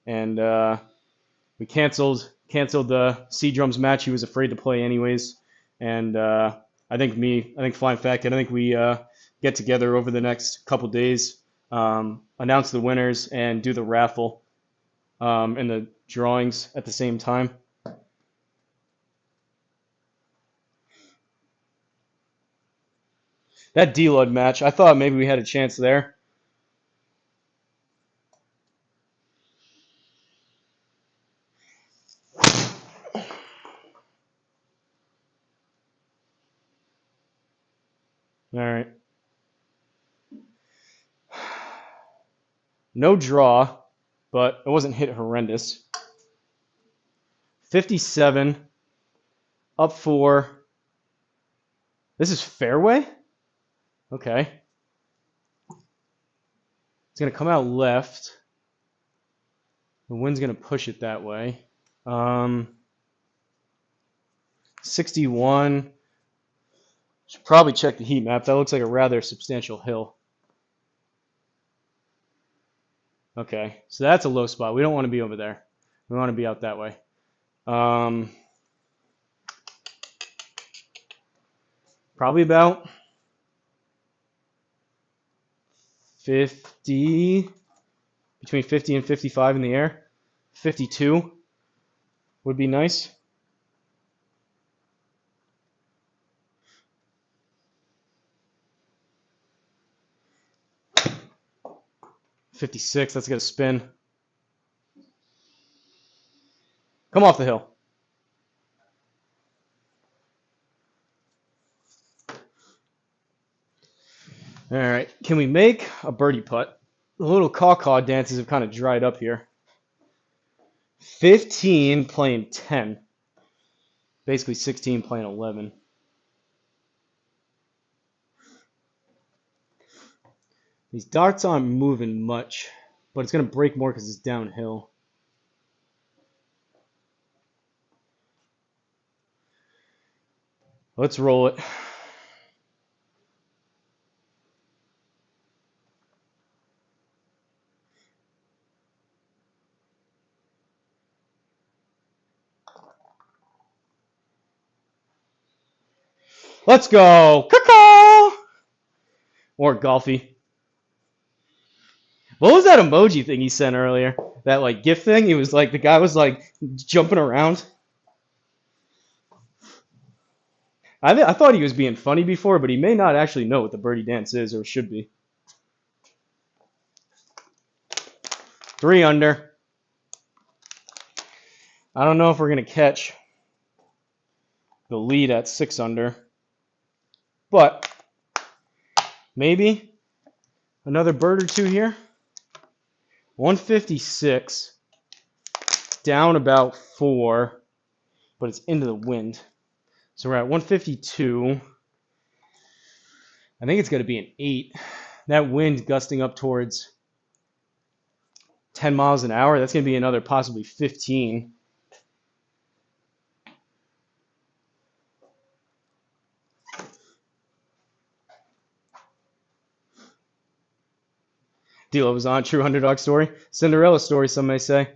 and we canceled the C-Drums match. He was afraid to play anyways, and I think Flying Fat Kid, I think we get together over the next couple days, announce the winners, and do the raffle and the drawings at the same time. That DLud match, I thought maybe we had a chance there. All right. No draw, but it wasn't hit horrendous. 57, up 4. This is fairway? Okay. It's going to come out left. The wind's going to push it that way. 61. Should probably check the heat map. That looks like a rather substantial hill. Okay, so that's a low spot. We don't want to be over there. We want to be out that way. Probably about 50, between 50 and 55 in the air. 52 would be nice. $56, that's got to spin. Come off the hill. All right, can we make a birdie putt? The little caw-caw dances have kind of dried up here. 15 playing 10. Basically 16 playing 11. These darts aren't moving much, but it's going to break more because it's downhill. Let's roll it. Let's go. Caw-caw! Or golfy. What was that emoji thing he sent earlier? That like GIF thing? He was like, the guy was like jumping around. I thought he was being funny before, but he may not actually know what the birdie dance is or should be. 3 under. I don't know if we're going to catch the lead at 6 under, but maybe another bird or two here. 156, down about 4, but it's into the wind. So we're at 152. I think it's going to be an 8. That wind gusting up towards 10 miles an hour. That's going to be another possibly 15. DLud was on. True underdog story. Cinderella story, some may say.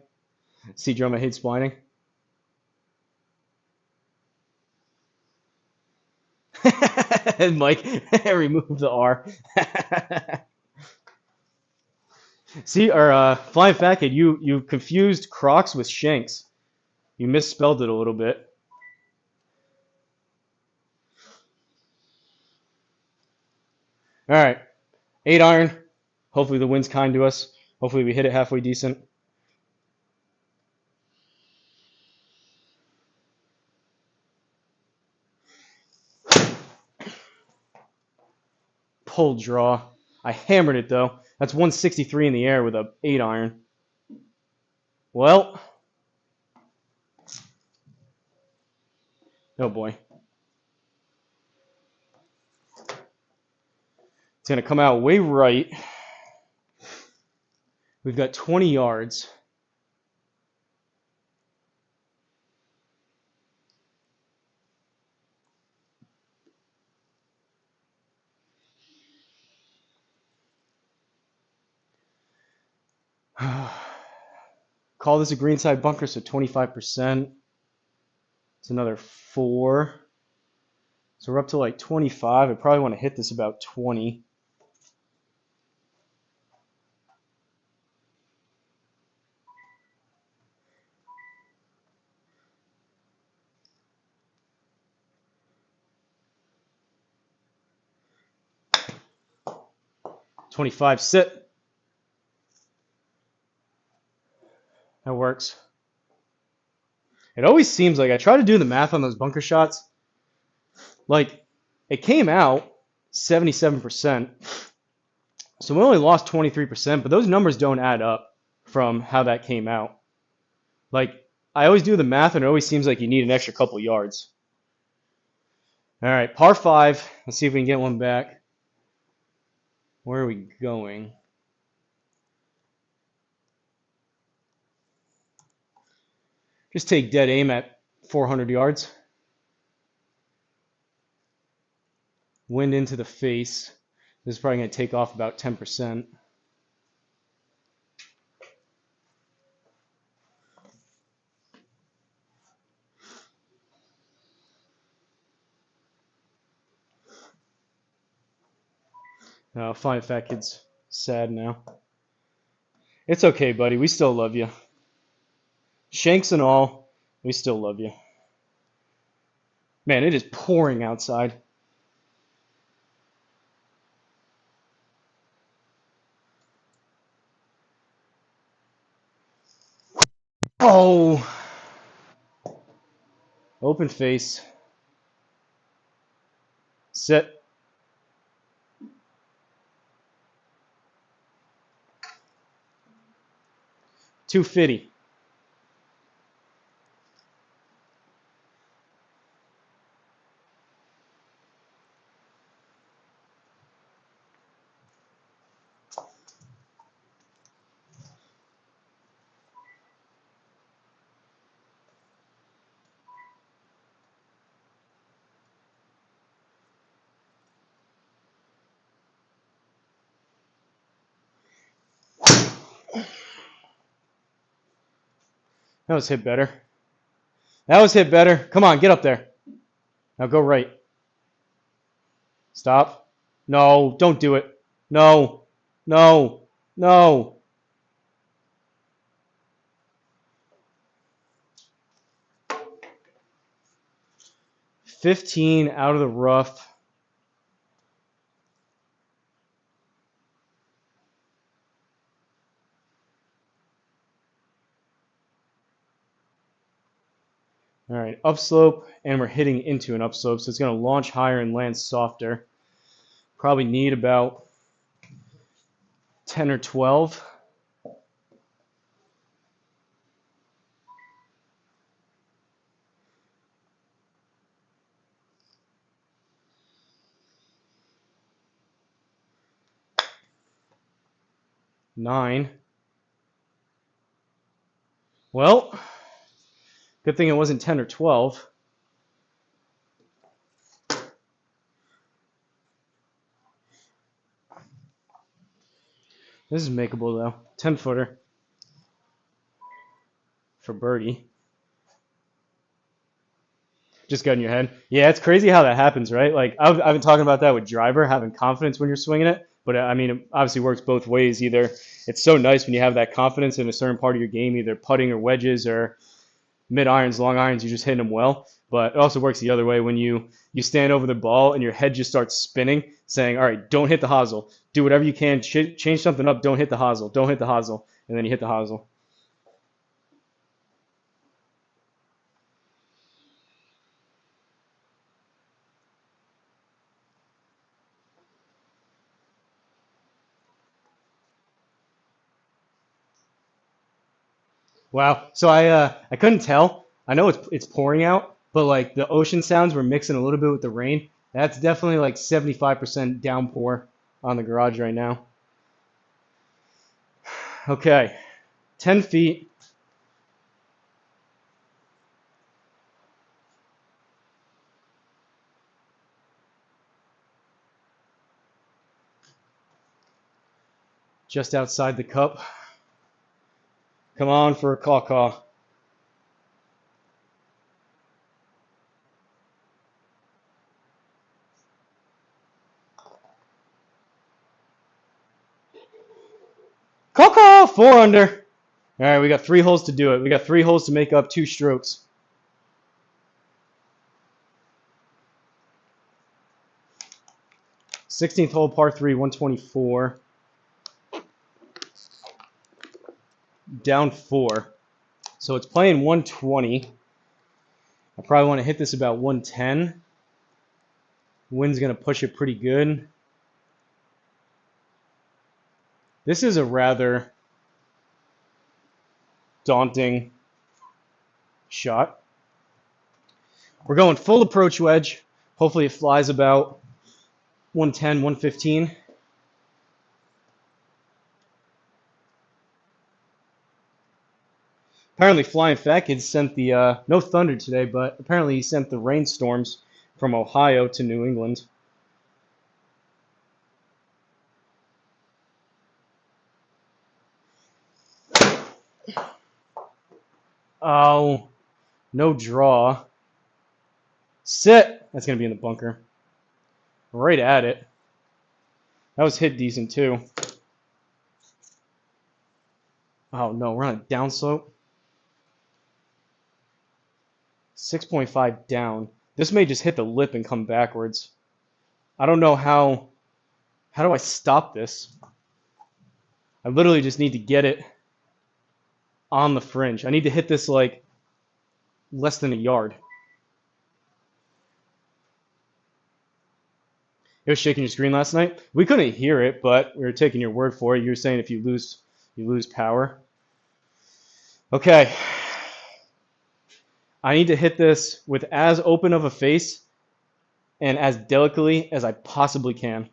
See Drummer hates splining. And Mike, remove the R. See, or Flying Fat Kid, you confused Crocs with Shanks. You misspelled it a little bit. All right, 8 iron. Hopefully the wind's kind to us. Hopefully we hit it halfway decent. Pull draw. I hammered it though. That's 163 in the air with a 8 iron. Well, oh boy. It's going to come out way right. We've got 20 yards. Call this a greenside bunker, so 25%. It's another 4. So we're up to like 25. I probably want to hit this about 20. $25 sit. That works. It always seems like I try to do the math on those bunker shots. Like, it came out 77%. So we only lost 23%, but those numbers don't add up from how that came out. Like, I always do the math, and it always seems like you need an extra couple yards. All right, par 5. Let's see if we can get one back. Where are we going? Just take dead aim at 400 yards. Wind into the face. This is probably going to take off about 10%. Flying Fat Kid's sad now. It's okay, buddy. We still love you. Shanks and all, we still love you. Man, it is pouring outside. Oh! Open face. Sit. $250. That was hit better. That was hit better. Come on, get up there. Now go right. Stop. No, don't do it. No. No. No. 15 out of the rough. All right, upslope, and we're hitting into an upslope, so it's going to launch higher and land softer. Probably need about 10 or 12. Nine. Well, good thing it wasn't 10 or 12. This is makeable though. 10-footer for birdie. Just got in your head. Yeah, it's crazy how that happens, right? Like I've been talking about that with driver, having confidence when you're swinging it. But I mean, it obviously works both ways. Either it's so nice when you have that confidence in a certain part of your game, either putting or wedges or mid irons, long irons, you're just hitting them well. But it also works the other way when you stand over the ball and your head just starts spinning, saying, "All right, don't hit the hosel. Do whatever you can. Change something up. Don't hit the hosel. Don't hit the hosel." And then you hit the hosel. Wow. So I couldn't tell. I know it's pouring out, but like the ocean sounds were mixing a little bit with the rain. That's definitely like 75% downpour on the garage right now. Okay. 10 feet. Just outside the cup. Come on for a caw-caw. Caw-caw! 4 under. All right, we got 3 holes to do it. We got 3 holes to make up 2 strokes. 16th hole, par 3, 124. Down 4. So it's playing 120. I probably want to hit this about 110. Wind's going to push it pretty good. This is a rather daunting shot. We're going full approach wedge. Hopefully it flies about 110, 115. Apparently Flying Fat Kid sent the, no thunder today, but apparently he sent the rainstorms from Ohio to New England. Oh, no draw. Sit! That's going to be in the bunker. Right at it. That was hit decent too. Oh no, we're on a downslope. 6.5 down. This may just hit the lip and come backwards. I don't know how do I stop this? I literally just need to get it on the fringe. I need to hit this like less than a yard. It was shaking your screen last night. We couldn't hear it, but we were taking your word for it. You were saying if you lose power. Okay. I need to hit this with as open of a face and as delicately as I possibly can.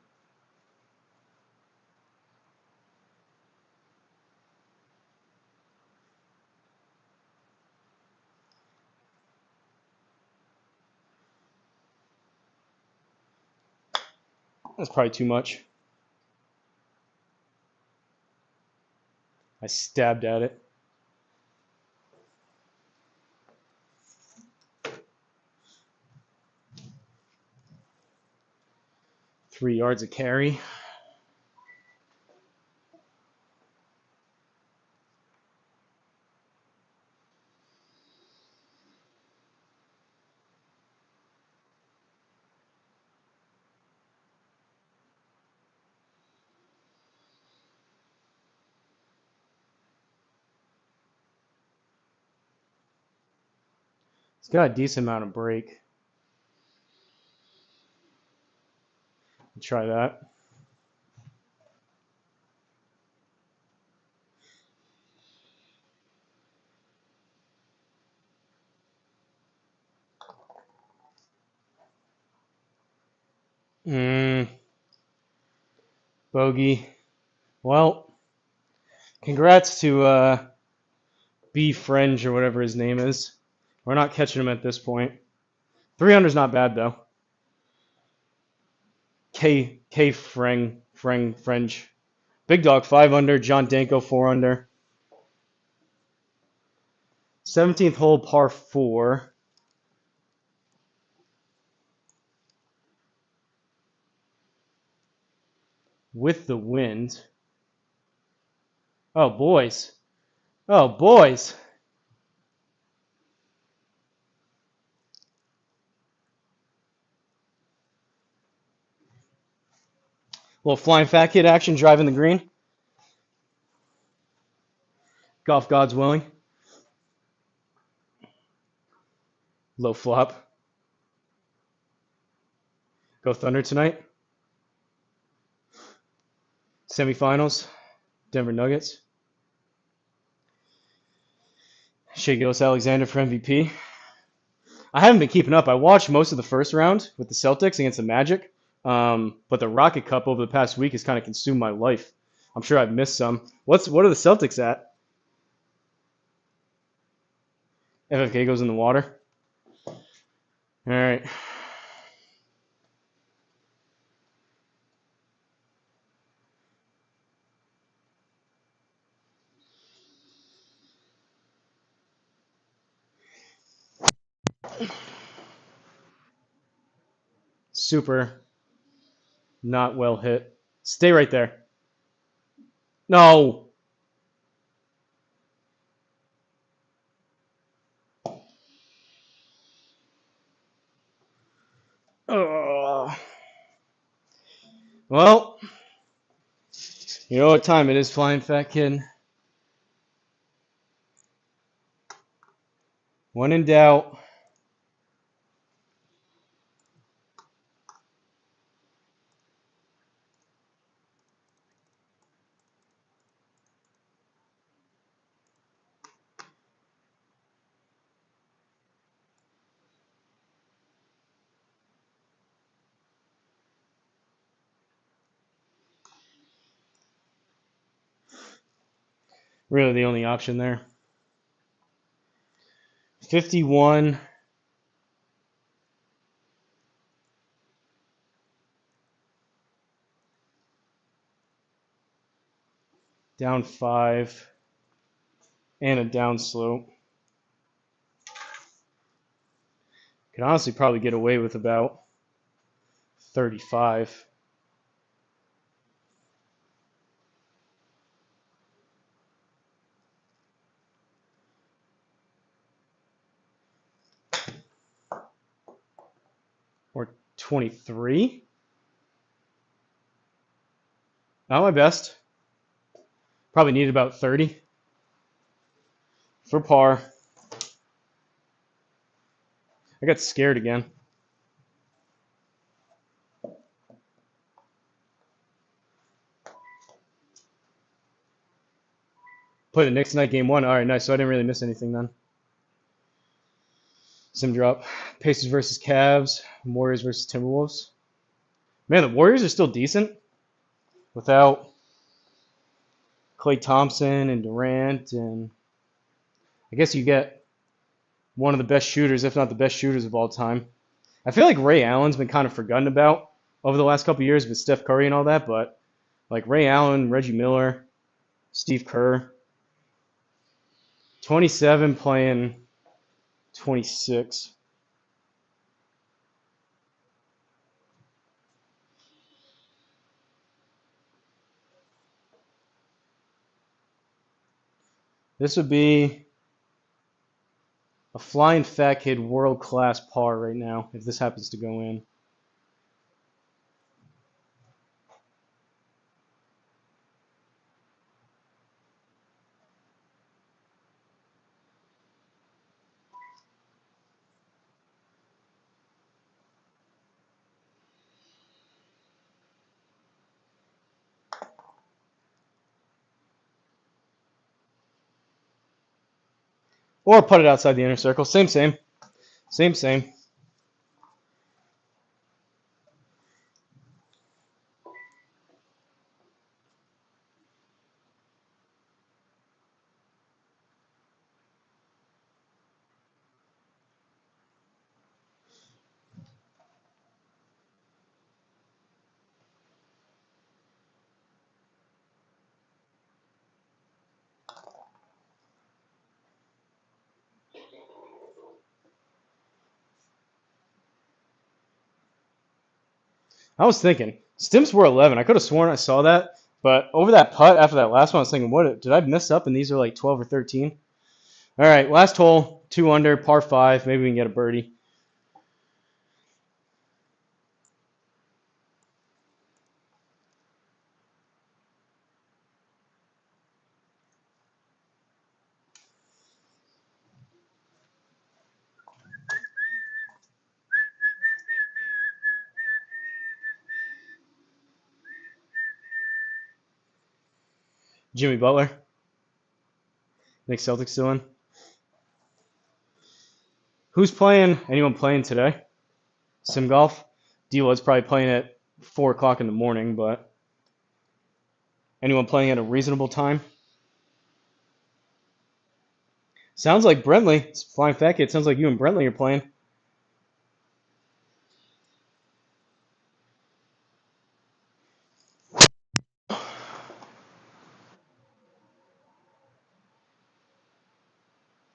That's probably too much. I stabbed at it. Three yards of carry. It's got a decent amount of break. Try that. Bogey. Well, congrats to B Fringe or whatever his name is. We're not catching him at this point. 300's not bad though. K Fringe. Big Dog 5 under. John Danko 4 under. 17th hole par 4. With the wind. Oh, boys. Oh, boys. Little flying fat kid action driving the green. Golf God's willing. Low flop. Go Thunder tonight. Semifinals. Denver Nuggets. Shea Gilgeous-Alexander for MVP. I haven't been keeping up. I watched most of the first round with the Celtics against the Magic, but the Rocket Cup over the past week has kind of consumed my life. I'm sure I've missed some. What are the Celtics at? FFK goes in the water. All right. Super not well hit. Stay right there. No. Ugh. Well, you know what time it is, Flying Fat Kid. When in doubt. Really the only option there. 51. Down 5. And a down slope. Could honestly probably get away with about 35. Or 23. Not my best. Probably need about 30 for par. I got scared again. Play the Knicks tonight, game 1. All right, nice. So I didn't really miss anything then. Sim drop. Pacers versus Cavs. Warriors versus Timberwolves. Man, the Warriors are still decent without Klay Thompson and Durant, and I guess you get one of the best shooters, if not the best shooters of all time. I feel like Ray Allen's been kind of forgotten about over the last couple of years with Steph Curry and all that, but like Ray Allen, Reggie Miller, Steve Kerr, 27 playing 26. This would be a flying fat kid world-class par right now if this happens to go in. Or put it outside the inner circle. Same, same. Same, same. I was thinking, Stims were 11. I could have sworn I saw that, but over that putt after that last one, I was thinking, what did I miss up? And these are like 12 or 13. All right, last hole, 2 under, par 5. Maybe we can get a birdie. Jimmy Butler. Nick Celtics doing. Who's playing? Anyone playing today? Sim golf? DLud's probably playing at 4 o'clock in the morning, but anyone playing at a reasonable time? Sounds like Brentley. It's Flying Fat Kid. Sounds like you and Brentley are playing.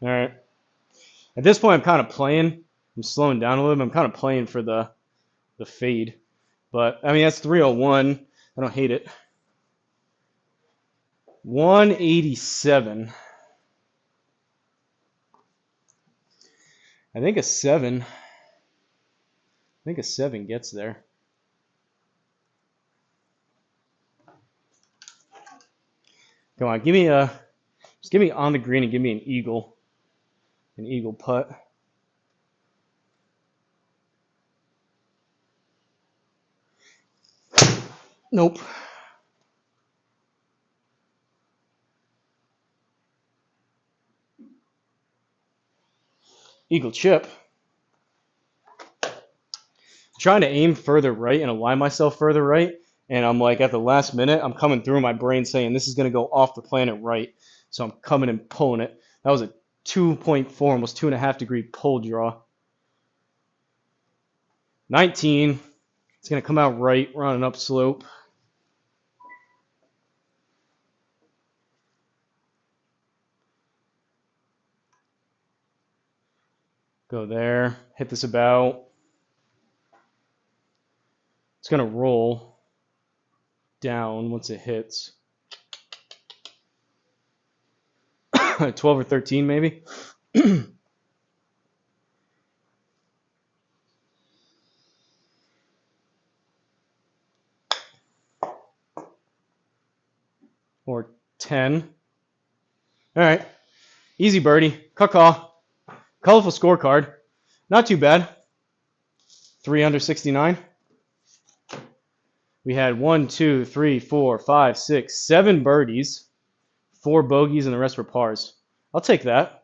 All right. At this point, I'm kind of playing. I'm slowing down a little bit. I'm kind of playing for the fade. But, I mean, that's 301. I don't hate it. 187. I think a 7 gets there. Come on, just give me on the green and give me an eagle putt. Nope. Eagle chip. Trying to aim further right and align myself further right, and I'm like at the last minute, I'm coming through my brain saying this is going to go off the planet right, so I'm coming and pulling it. That was a 2.4, almost 2.5 degree pull draw. 19. It's going to come out right. We're on an upslope. Go there. Hit this about. It's going to roll down once it hits. 12 or 13 maybe. Or 10. All right. Easy birdie. Caw. Colorful scorecard. Not too bad. 3 under 69. We had 1, 2, 3, 4, 5, 6, 7 birdies, 4 bogeys, and the rest were pars. I'll take that.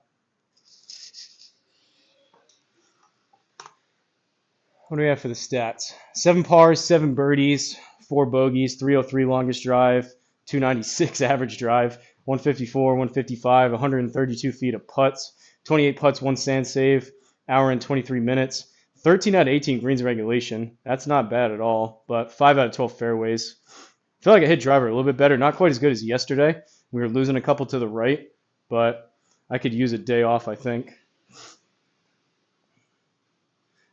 What do we have for the stats? 7 pars, 7 birdies, 4 bogeys, 303 longest drive, 296 average drive, 154, 155, 132 feet of putts, 28 putts, 1 sand save, hour and 23 minutes, 13 out of 18 greens regulation. That's not bad at all, but 5 out of 12 fairways. I feel like I hit driver a little bit better. Not quite as good as yesterday. We were losing a couple to the right, but I could use a day off, I think.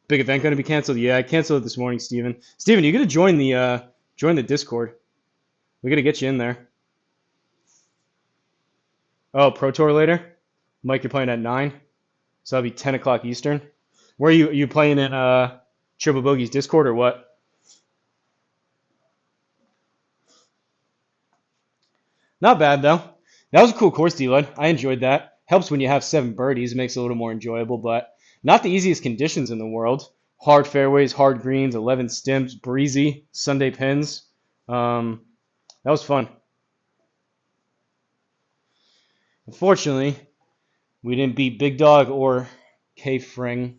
Big event going to be canceled? Yeah, I canceled it this morning, Steven. Steven, you got to join the Discord. We got to get you in there. Oh, Pro Tour later? Mike, you're playing at 9? So that'll be 10 o'clock Eastern. Where are you playing in Triple Bogey's Discord or what? Not bad, though. That was a cool course, DLud. I enjoyed that. Helps when you have 7 birdies. It makes it a little more enjoyable, but not the easiest conditions in the world. Hard fairways, hard greens, 11 stimps, breezy, Sunday pins. That was fun. Unfortunately, We didn't beat Big Dog or K Fring,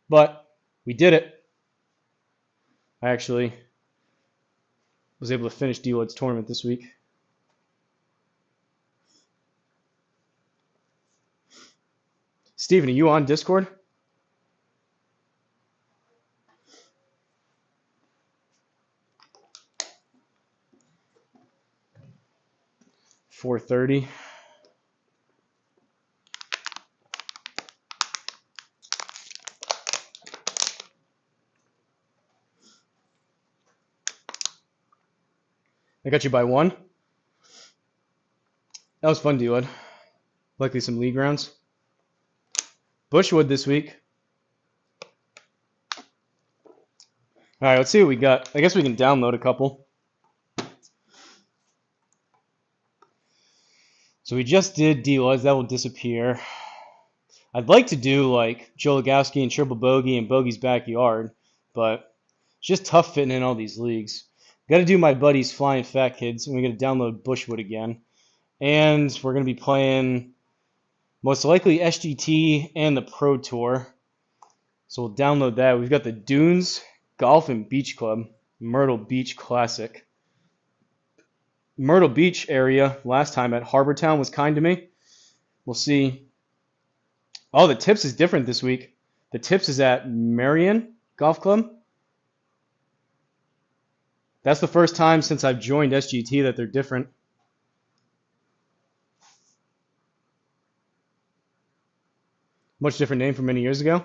but we did it. I actually was able to finish DLud's tournament this week. Steven, are you on Discord? $4.30. I got you by one. That was fun, DLud. Likely some league rounds. Bushwood this week. All right, let's see what we got. I guess we can download a couple. So we just did DLud's. That will disappear. I'd like to do like Joe Legowski and Triple Bogey and Bogey's Backyard, but it's just tough fitting in all these leagues. Got to do my buddies Flying Fat Kids, and we're going to download Bushwood again. And we're going to be playing most likely SGT and the Pro Tour. So we'll download that. We've got the Dunes Golf and Beach Club, Myrtle Beach Classic. Myrtle Beach area last time at Harbortown was kind to me. We'll see. Oh, the Tips is different this week. The Tips is at Marion Golf Club. That's the first time since I've joined SGT that they're different. Much different name from many years ago.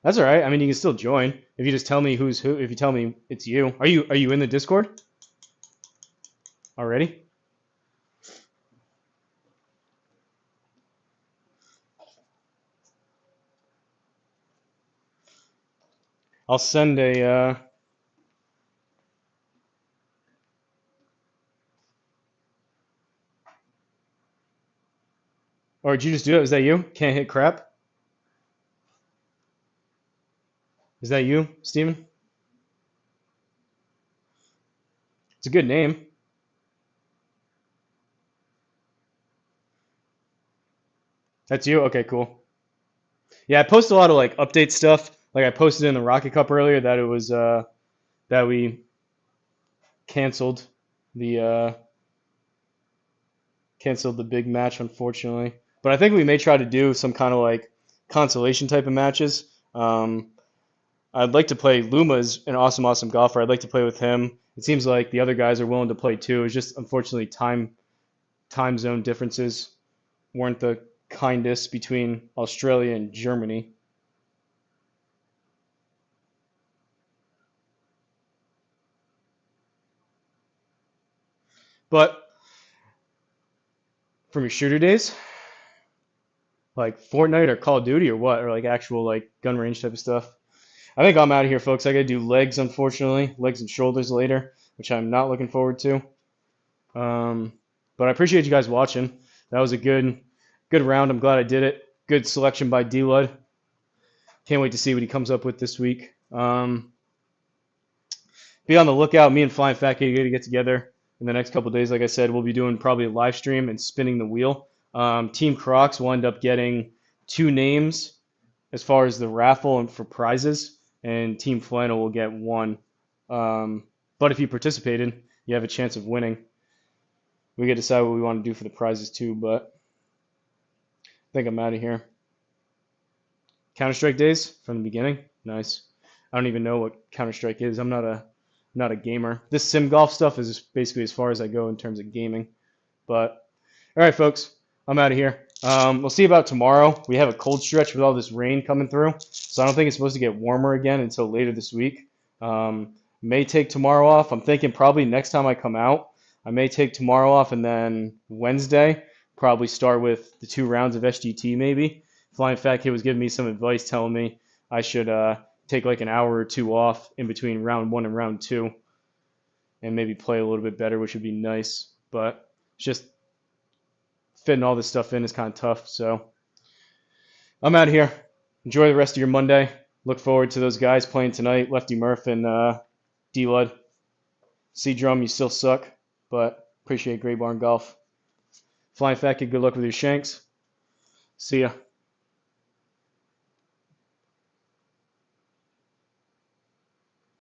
That's all right. I mean, you can still join if you just tell me who's who. If you tell me it's you. Are you in the Discord already? I'll send a. Or did you just do it? Is that you? Can't hit crap? Is that you, Steven? It's a good name. That's you? Okay, cool. Yeah, I post a lot of like update stuff. Like I posted in the Rocket Cup earlier that it was that we canceled the big match, unfortunately. But I think we may try to do some kind of like consolation type of matches. I'd like to play. Luma's an awesome golfer. I'd like to play with him. It seems like the other guys are willing to play too. It's just unfortunately time zone differences weren't the kindest between Australia and Germany. But from your shooter days, like Fortnite or Call of Duty or what, or like actual like gun range type of stuff. I think I'm out of here, folks. I gotta do legs, unfortunately, legs and shoulders later, which I'm not looking forward to. But I appreciate you guys watching. That was a good round. I'm glad I did it. Good selection by DLud. Can't wait to see what he comes up with this week. Be on the lookout. Me and Flying Fat Kid are going to get together in the next couple of days. Like I said, we'll be doing probably a live stream and spinning the wheel. Team Crocs will end up getting 2 names as far as the raffle and for prizes, and Team Flannel will get 1. But if you participated, you have a chance of winning. We get to decide what we want to do for the prizes too, but I think I'm out of here. Counter-Strike days from the beginning. Nice. I don't even know what Counter-Strike is. I'm not a gamer. This sim golf stuff is basically as far as I go in terms of gaming. But all right, folks, I'm out of here. We'll see about tomorrow. We have a cold stretch with all this rain coming through, so I don't think it's supposed to get warmer again until later this week. May take tomorrow off. I'm thinking probably next time I come out, I may take tomorrow off, and then Wednesday probably start with the 2 rounds of SGT maybe. Flying Fat Kid was giving me some advice, telling me I should take like an hour or 2 off in between round 1 and round 2 and maybe play a little bit better, which would be nice. But it's just fitting all this stuff in is kind of tough. So I'm out of here. Enjoy the rest of your Monday. Look forward to those guys playing tonight, Lefty Murph and DLud. C-Drum, you still suck, but appreciate Grey Barn Golf. Flying Fat Kid, good luck with your shanks. See ya.